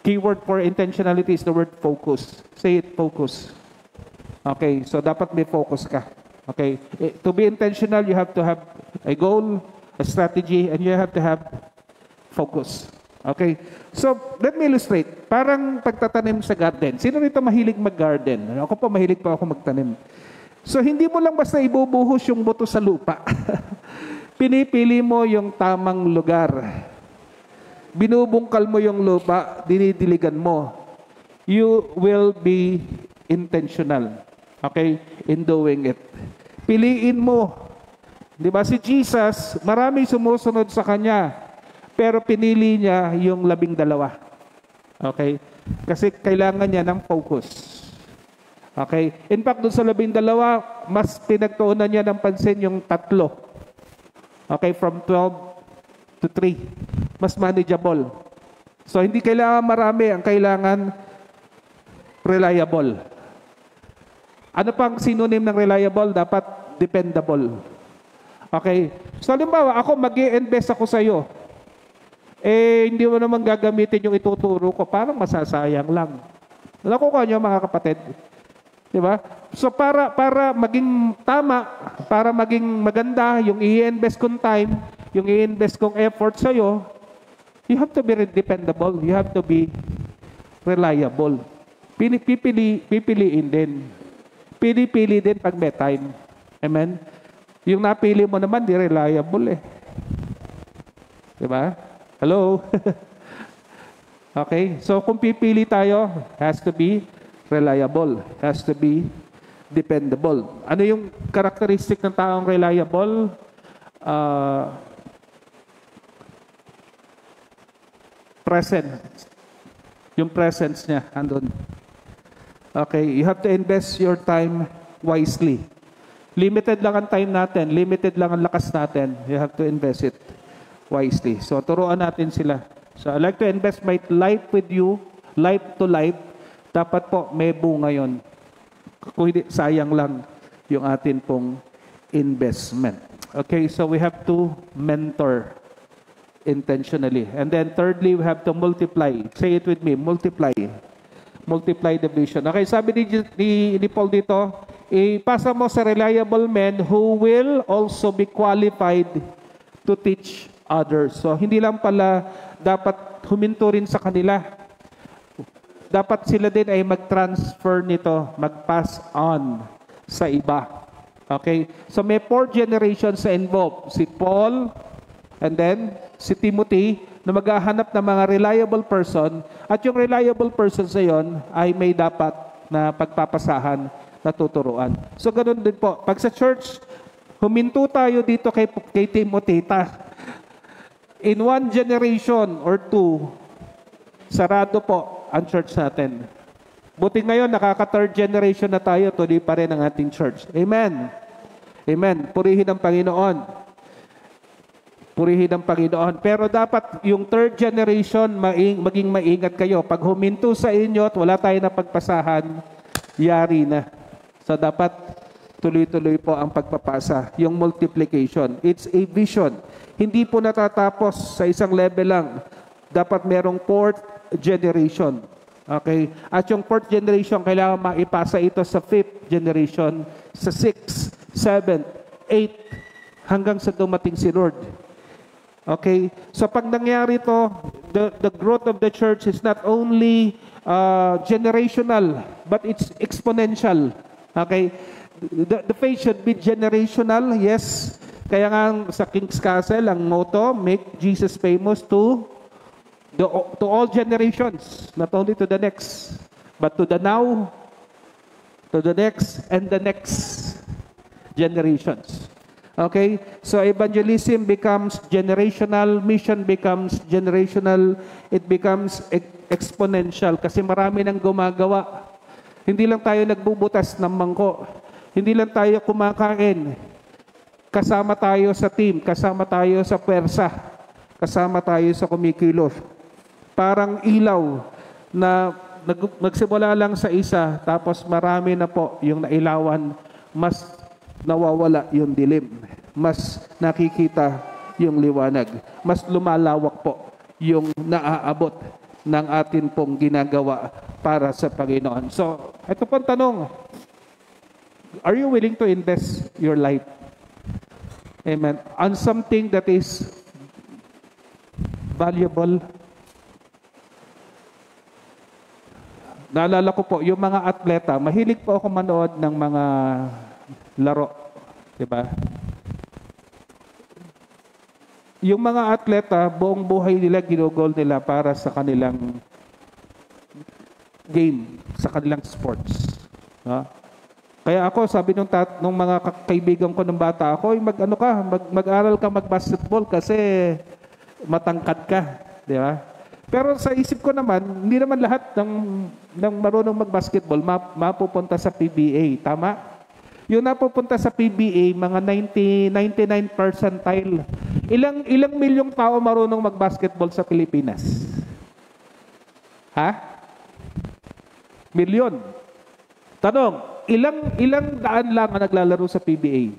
keyword for intentionality is the word focus. Say it, focus. Okay, so dapat may focus ka. Okay, to be intentional, you have to have a goal, a strategy, and you have to have focus. Okay, so let me illustrate. Parang pagtatanim sa garden. Sino rito mahilig mag-garden? Ako po, mahilig pa ako magtanim. So hindi mo lang basta ibubuhos yung buto sa lupa. Pinipili mo yung tamang lugar. Binubungkal mo yung lupa, dinidiligan mo. You will be intentional, okay, in doing it. Piliin mo. Di ba si Jesus, marami sumusunod sa Kanya, pero pinili niya yung 12. Okay? Kasi kailangan niya ng focus. Okay? In fact, doon sa 12, mas pinagtuunan niya ng pansin yung 3. Okay? From 12 to 3. Mas manageable. So, hindi kailangan marami. Ang kailangan, reliable. Ano pang synonym ng reliable? Dapat dependable. Okay? So, halimbawa, ako mag-i-invest ako sa iyo. Hindi mo naman gagamitin yung ituturo ko. Parang masasayang lang. Nakukuha niyo, mga kapatid. Diba? So, para maging tama, para maging maganda, yung i-invest kong time, yung i-invest kong effort sa iyo, you have to be dependable. You have to be reliable. Pipiliin din. Pili din pag may time. Amen? Yung napili mo naman, di reliable Diba? Hello? Okay? So, kung pipili tayo, has to be reliable. Has to be dependable. Ano yung characteristic ng taong reliable? Present. Yung presence niya, andun. Okay, you have to invest your time wisely. Limited lang ang time natin, limited lang ang lakas natin. You have to invest it wisely. So, turuan natin sila. So, I like to invest my life with you, life to life. Dapat po, may bunga yun. Kung hindi, sayang lang yung atin pong investment. Okay, so we have to mentor intentionally. And then thirdly, we have to multiply. Say it with me, multiply. Multiply the vision. Okay, sabi ni Paul dito, ipasa mo sa reliable men who will also be qualified to teach others. So, hindi lang pala dapat huminto rin sa kanila. Dapat sila din ay mag-transfer nito, mag-pass on sa iba. Okay? So, may 4 generations sa involved. Si Paul, and then si Timothy, na maghahanap ng mga reliable person, at yung reliable person sa yon ay may dapat na pagpapasahan natuturuan. So ganun din po. Pag sa church, huminto tayo dito kay Timothy. In one generation or two, sarado po ang church natin. Buti ngayon, nakaka-third generation na tayo, tuloy pa rin ang ating church. Amen. Amen. Purihin ang Panginoon. Purihin ang Panginoon. Pero dapat yung third generation, maging maingat kayo. Pag huminto sa inyo at wala tayo na pagpasahan, yari na. So dapat tuloy-tuloy po ang pagpapasa. Yung multiplication. It's a vision. Hindi po natatapos sa isang level lang. Dapat merong fourth generation. Okay? At yung fourth generation, kailangan maipasa ito sa fifth generation, sa sixth, seventh, eighth, hanggang sa dumating si Lord. Okay? So pag nangyari to, the growth of the church is not only generational, but it's exponential. Okay? The faith should be generational, yes. Kaya nga sa King's Castle, ang motto, make Jesus famous to all generations, not only to the next, but to the now, to the next, and the next generations. Okay? So evangelism becomes generational, mission becomes generational, it becomes exponential kasi marami nang gumagawa. Hindi lang tayo nagbubutas ng mangko. Hindi lang tayo kumakain. Kasama tayo sa team, kasama tayo sa pwersa, kasama tayo sa kumikilos. Parang ilaw na nagsimula lang sa isa, tapos marami na po yung nailawan, mas nawawala yung dilim, mas nakikita yung liwanag, mas lumalawak po yung naaabot ng atin pong ginagawa para sa Panginoon. So, ito pong tanong, are you willing to invest your life? Amen. On something that is valuable. Naalala ko po, yung mga atleta, mahilig po ako manood ng mga laro. Diba? Yung mga atleta, buong buhay nila, ginugol nila para sa kanilang game, sa kanilang sports. No? Kaya ako, sabi nung mga kaibigan ko ng bata ako, mag-aral ka mag-basketball kasi matangkad ka. Di ba? Pero sa isip ko naman, hindi naman lahat ng marunong mag-basketball mapupunta sa PBA. Tama? Yung napupunta sa PBA, mga 99 percentile. Ilang milyong tao marunong mag-basketball sa Pilipinas? Ha? Milyon. Tanong, ilang daan lang ang naglalaro sa PBA?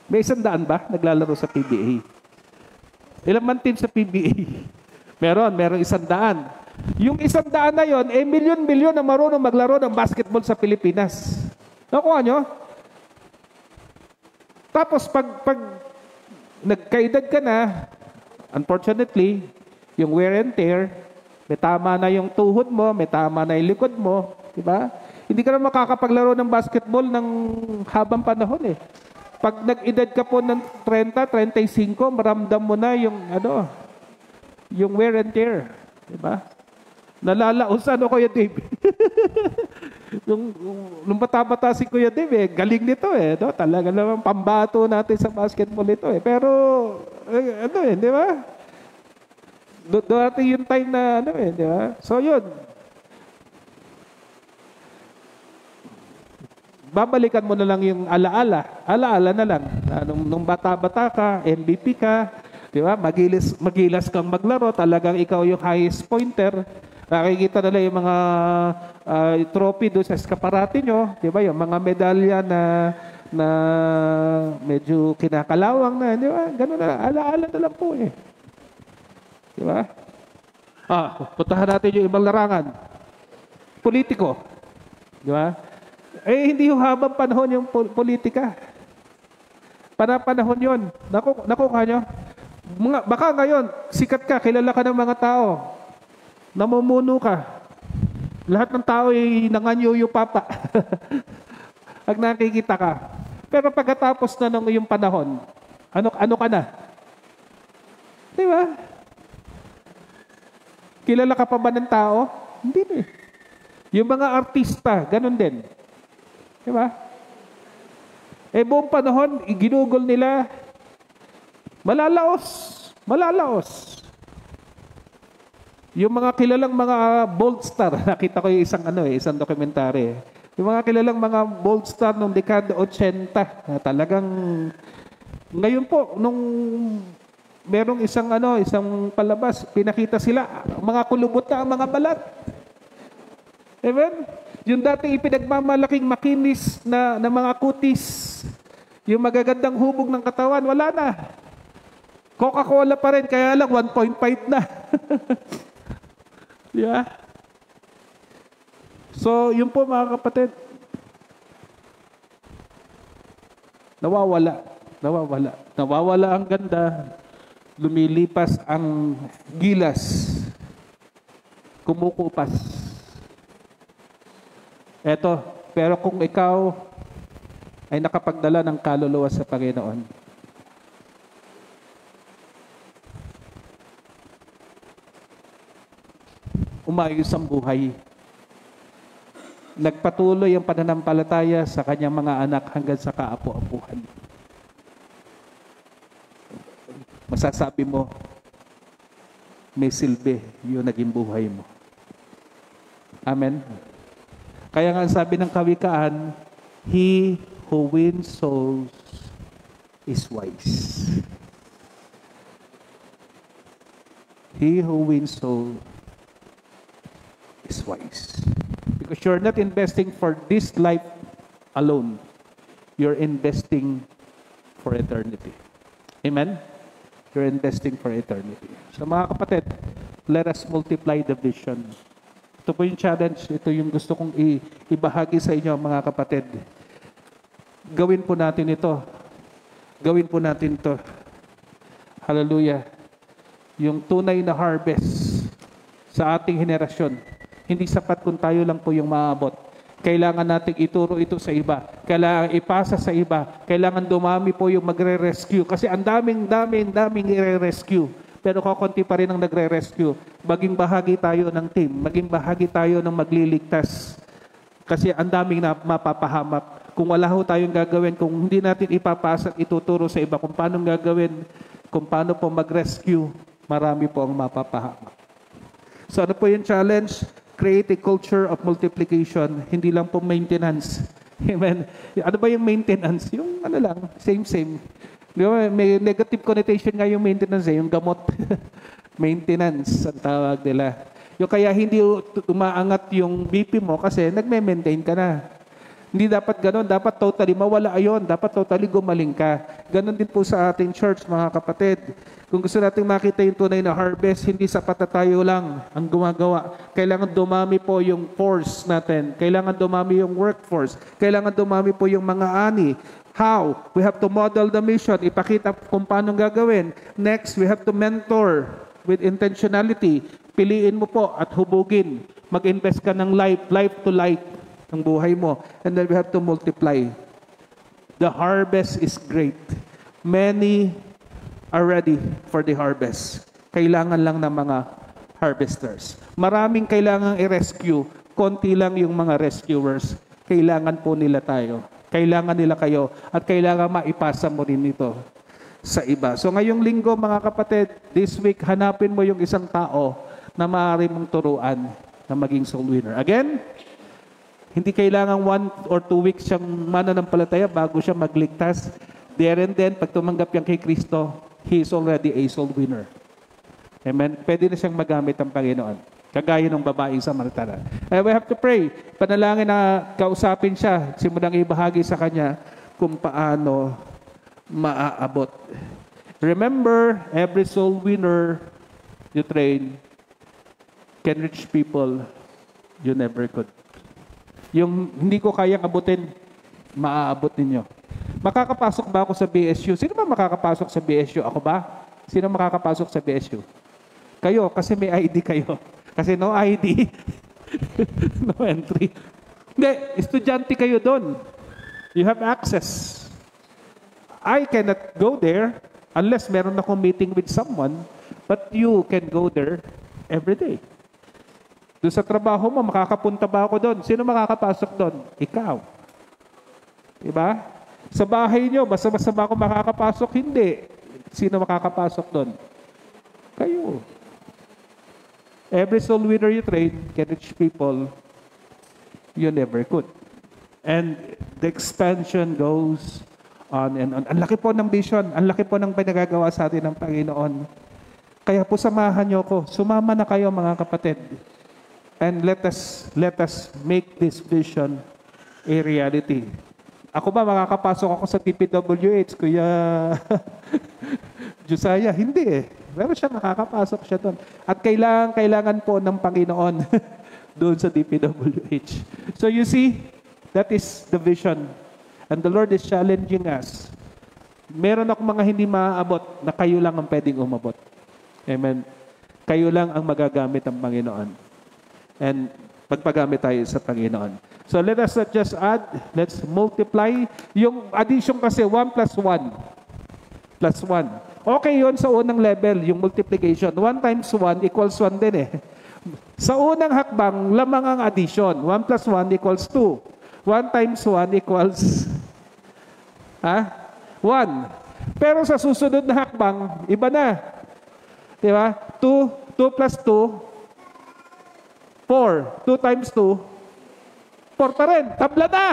May 100 ba naglalaro sa PBA? Ilang man team sa PBA? Meron 100. Yung 100 na yon, milyon-milyon na marunong maglaro ng basketball sa Pilipinas. Nakuha nyo? Tapos pag nagkaedad ka na, unfortunately, yung wear and tear, may tama na yung tuhod mo, may tama na yung likod mo, di ba? Hindi ka na makakapaglaro ng basketball ng habang panahon eh. Pag nag-edad ka po ng 30, 35, maramdam mo na yung yung wear and tear, di ba? Nalalausan ako, Kuya Dave. nung bata-bata si Kuya Dave, galing nito no? Talaga naman pambato natin sa basketball ito Pero di ba? Doon yung time na di ba? So yun. Babalikan mo na lang yung alaala. Alaala na lang. Nung bata-bata ka, MVP ka, di ba? Magilas kang maglaro, talagang ikaw yung highest pointer. Nakikita nila yung mga trophy doon sa eskaparate nyo, di ba? Yung mga medalya na medyo kinakalawang na, di ba? Ganun na, alaala na lang po Di ba? Puntahan natin yung ibang larangan. Politiko. Di ba? Hindi yung habang panahon yung politika. Panahon yun. Nakuha nyo. Baka ngayon, sikat ka, kilala ka ng mga tao. Namumuno ka. Lahat ng tao ay nanganyoyo papa. Pag nakikita ka. Pero pagkatapos na ng iyong panahon, ano ka na? Di ba? Kilala ka pa ba ng tao? Hindi na Yung mga artista, ganun din. Di ba? Buong panahon, ginugol nila, malalaos. Malalaos. Yung mga kilalang mga bold star, nakita ko yung isang dokumentary. Yung mga kilalang mga bold star noong dekada 80, na talagang, ngayon po, nung merong isang palabas, pinakita sila, mga kulubot na ang mga balat. Amen? Yung dati ipinagmamalaking makinis na mga kutis, yung magagandang hubog ng katawan, wala na. Coca-Cola pa rin, kaya lang 1.5 na. Yeah. So, yun po mga kapatid. Nawawala ang ganda. Lumilipas ang gilas. Kumukupas. Eto, pero kung ikaw ay nakapagdala ng kaluluwa sa Panginoon, umayos ang buhay. Nagpatuloy ang pananampalataya sa kanyang mga anak hanggang sa kaapu-apuhan. Masasabi mo, may silbi yung naging buhay mo. Amen? Kaya nga sabi ng kawikaan, he who wins souls is wise. He who wins souls is wise. Because you're not investing for this life alone. You're investing for eternity. Amen? You're investing for eternity. So mga kapatid, let us multiply the vision. Ito po yung challenge. Ito yung gusto kong ibahagi sa inyo mga kapatid. Gawin po natin ito. Gawin po natin ito. Hallelujah. Yung tunay na harvest sa ating henerasyon. Hindi sapat kung tayo lang po yung maabot. Kailangan nating ituro ito sa iba. Kailangan ipasa sa iba. Kailangan dumami po yung magre-rescue. Kasi ang daming i-rescue. Pero kakunti pa rin ang nagre-rescue. Maging bahagi tayo ng team. Maging bahagi tayo ng magliligtas. Kasi ang daming na mapapahamak. Kung wala ho tayong gagawin, kung hindi natin ipapasa at ituturo sa iba kung paano gagawin, kung paano po mag-rescue, marami po ang mapapahamak. So ano po yung challenge? Create a culture of multiplication, hindi lang po maintenance. Amen. Ano ba yung maintenance? Yung same. Di ba? May negative connotation nga yung maintenance yung gamot. Maintenance, ang tawag nila. Yung kaya hindi umaangat yung BP mo kasi nagme-maintain ka na. Hindi dapat ganon. Dapat totally mawala ayon. Dapat totally gumaling ka. Ganon din po sa ating church, mga kapatid. Kung gusto natin makita yung tunay na harvest, hindi sapat na tayo lang ang gumagawa. Kailangan dumami po yung force natin. Kailangan dumami yung workforce. Kailangan dumami po yung mga ani. How? We have to model the mission. Ipakita kung paano gagawin. Next, we have to mentor with intentionality. Piliin mo po at hubugin. Mag-invest ka ng life to life ng buhay mo. And then we have to multiply. The harvest is great. Many are ready for the harvest. Kailangan lang ng mga harvesters. Maraming kailangang i-rescue. Konti lang yung mga rescuers. Kailangan po nila tayo. Kailangan nila kayo. At kailangan maipasa mo rin ito sa iba. So ngayong linggo, mga kapatid, this week, hanapin mo yung isang tao na maaari mong turuan na maging soul winner. Again, hindi kailangan 1 or 2 weeks siyang mananampalataya bago siya magligtas. There and then, pag tumanggap yan kay Kristo, he is already a soul winner. Amen? Pwede na siyang magamit ng Panginoon. Kagaya ng babaeng Samaritana. We have to pray. Panalangin na kausapin siya. Simulang ibahagi sa kanya kung paano maaabot. Remember, every soul winner you train can reach people you never could. Yung hindi ko kayang abutin, maaabot ninyo. Makakapasok ba ako sa BSU? Sino ba makakapasok sa BSU? Ako ba? Sino makakapasok sa BSU? Kayo, kasi may ID kayo. Kasi no ID, no entry. Hindi, estudyante kayo doon. You have access. I cannot go there unless meron akong meeting with someone, but you can go there every day. Doon sa trabaho mo, makakapunta ba ako doon? Sino makakapasok doon? Ikaw. Diba? Sa bahay nyo, basta-basta ba ako makakapasok? Hindi. Sino makakapasok doon? Kayo. Every soul winner you train can reach people you never could. And the expansion goes on and on. Ang laki po ng vision. Ang laki po ng pinagagawa sa atin ng Panginoon. Kaya po samahan nyo ko. Sumama na kayo mga kapatid. And let us make this vision a reality. Ako ba makakapasok ako sa TPWH, Kuya Josiah? Hindi eh. Pero siya makakapasok siya doon. At kailangan po ng Panginoon doon sa DPWH. So you see, that is the vision. And the Lord is challenging us. Meron akong mga hindi maaabot na kayo lang ang pwedeng umabot. Amen. Kayo lang ang magagamit ng Panginoon. And pagpagamit tayo sa Panginoon. So let us not just add, let's multiply. Yung addition kasi 1 plus 1. Plus 1. Okay yon sa unang level, yung multiplication. 1 times 1 equals 1 din eh. Sa unang hakbang, lamang ang addition. 1 plus 1 equals 2. 1 times 1 equals 1. Pero sa susunod na hakbang, iba na. Diba? 2 plus 2, 4. 2 times 2, 4 pa rin. Tabla na.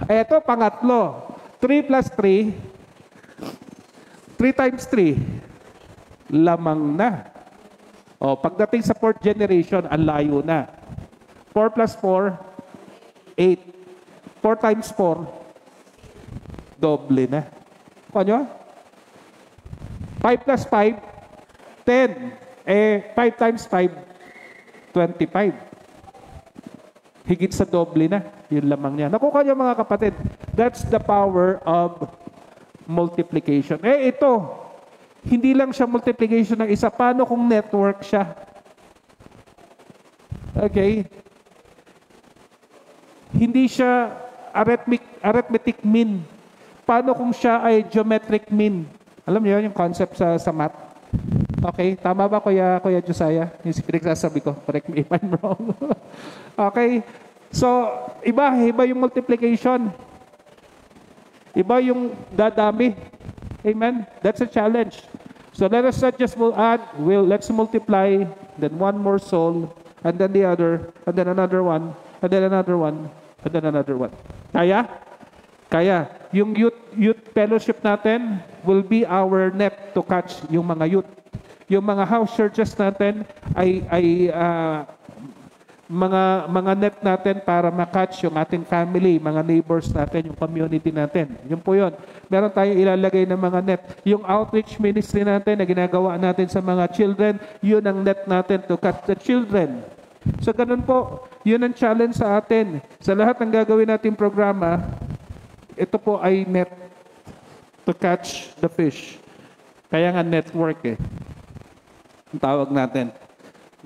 Ito, pangatlo. 3 plus 3, 3 times 3, lamang na. O, pagdating sa 4th generation, ang layo na. 4 plus 4, 8. 4 times 4, doble na. Kanya? 5 plus 5, 10. 5 times 5, 25. Higit sa doble na. Yun lamang niya. Nakuha niyo mga kapatid. That's the power of multiplication. Ito, hindi lang siya multiplication ng isa. Paano kung network siya? Okay? Hindi siya arithmetic mean. Paano kung siya ay geometric mean? Alam niyo yung concept sa math? Okay? Tama ba, Kuya Josiah? Yung pinagsasabi ko. Correct me if I'm wrong. Okay? So, iba yung multiplication. Iba yung dadami. Amen? That's a challenge. So let us not just add, let's multiply, then one more soul, and then the other, and then another one, and then another one, and then another one. Kaya? Kaya. Yung youth fellowship natin will be our net to catch yung mga youth. Yung mga house churches natin ay mga net natin para makatch yung ating family, mga neighbors natin, yung community natin. Yun po yun. Meron tayong ilalagay ng mga net. Yung outreach ministry natin na ginagawa natin sa mga children, yun ang net natin to catch the children. So ganun po, yun ang challenge sa atin. Sa lahat ng gagawin nating programa, ito po ay net to catch the fish. Kaya nga network eh. Ang tawag natin.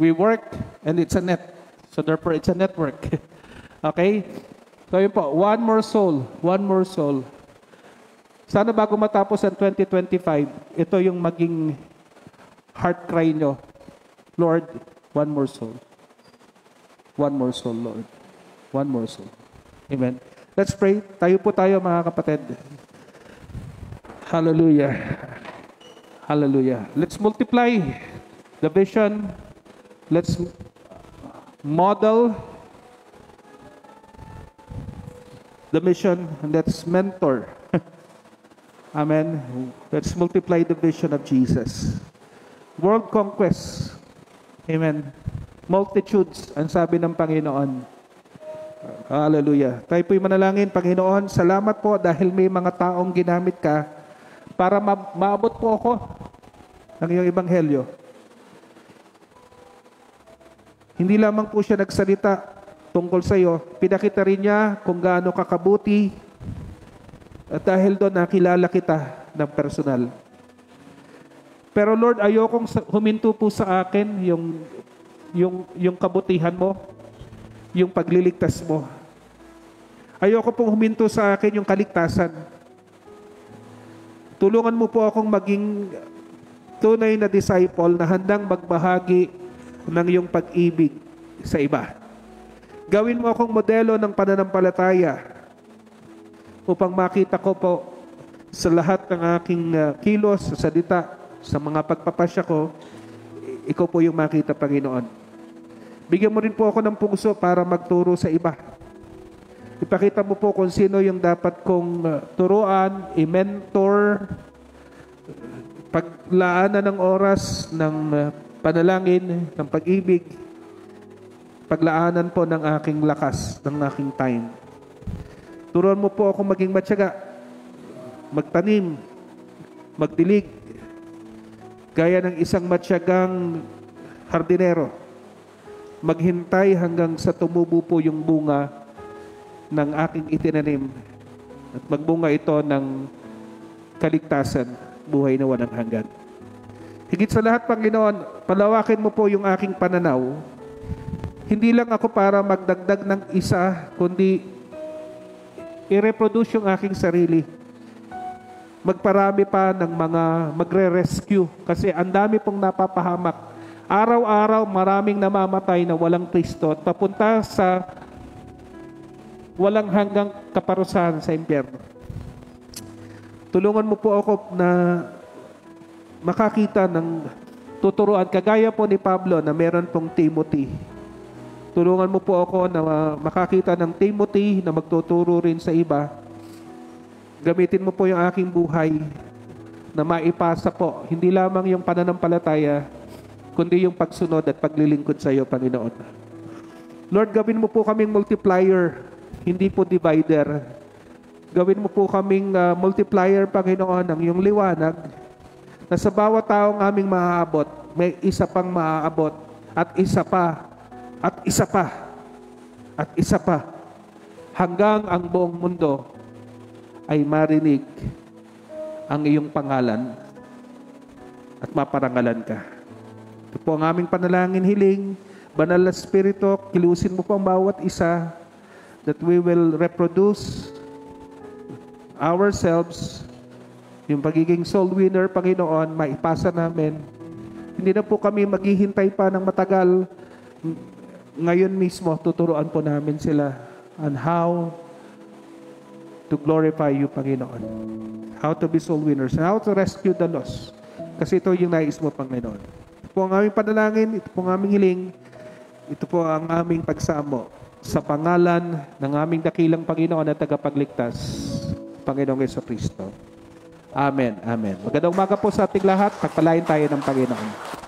We work and it's a net. So therefore, it's a network. Okay? So yun po, one more soul. One more soul. Sana bago matapos ang 2025, ito yung maging heart cry nyo. Lord, one more soul. One more soul, Lord. One more soul. Amen. Let's pray. Tayo po tayo mga kapatid. Hallelujah. Hallelujah. Let's multiply the vision. Let's model the mission, and let's mentor. Amen. Let's multiply the vision of Jesus. World conquest. Amen. Multitudes, ang sabi ng Panginoon. Hallelujah. Tayo po'y manalangin, Panginoon. Salamat po dahil may mga taong ginamit ka para maabot po ako ng iyong ebanghelyo. Hindi lamang po siya nagsalita tungkol sa iyo, pinakita rin niya kung gaano kakabuti at dahil doon nakilala kita ng personal. Pero Lord, ayokong huminto po sa akin yung kabutihan mo, yung pagliligtas mo. Ayoko pong huminto sa akin yung kaligtasan. Tulungan mo po akong maging tunay na disciple na handang magbahagi ng iyong pag-ibig sa iba. Gawin mo akong modelo ng pananampalataya upang makita ko po sa lahat ng aking kilos, sa salita, sa mga pagpapasya ko, ikaw po yung makita, Panginoon. Bigyan mo rin po ako ng puso para magturo sa iba. Ipakita mo po kung sino yung dapat kong turuan, i-mentor, paglaanan ng oras ng panalangin, ng pag-ibig, paglaanan po ng aking lakas, ng aking time. Turuan mo po ako maging matyaga, magtanim, magdilig, gaya ng isang matyagang hardinero, maghintay hanggang sa tumubo po yung bunga ng aking itinanim at magbunga ito ng kaligtasan, buhay na walang hanggan. Higit sa lahat, Panginoon, palawakin mo po yung aking pananaw. Hindi lang ako para magdagdag ng isa, kundi i-reproduce yung aking sarili. Magparami pa ng mga magre-rescue kasi ang dami pong napapahamak. Araw-araw maraming namamatay na walang Kristo at papunta sa walang hanggang kaparusahan sa impyerno. Tulungan mo po ako na makakita ng tuturuan. Kagaya po ni Pablo na meron pong Timothy. Tulungan mo po ako na makakita ng Timothy na magtuturo rin sa iba. Gamitin mo po yung aking buhay na maipasa po, hindi lamang yung pananampalataya, kundi yung pagsunod at paglilingkod sa iyo, Panginoon. Lord, gawin mo po kaming multiplier, hindi po divider. Gawin mo po kaming multiplier, Panginoon, ng iyong liwanag na sa bawat taong aming maaabot, may isa pang maaabot at isa pa at isa pa at isa pa hanggang ang buong mundo ay marinig ang iyong pangalan at maparangalan ka. Ito po ang aming panalangin, hiling. Banal na Espiritu, kilusin mo po ang bawat isa that we will reproduce ourselves, yung pagiging soul winner, Panginoon, maipasa namin. Hindi na po kami maghihintay pa ng matagal. Ngayon mismo, tuturuan po namin sila on how to glorify you, Panginoon. How to be soul winners and how to rescue the lost. Kasi ito yung nais mo, Panginoon. Ito po ang aming panalangin, ito po ang aming hiling, ito po ang aming pagsamo sa pangalan ng aming dakilang Panginoon at tagapagligtas, Panginoong Jesucristo. Amen. Amen. Magandang umaga po sa ating lahat. Pagpalain tayo ng Panginoon.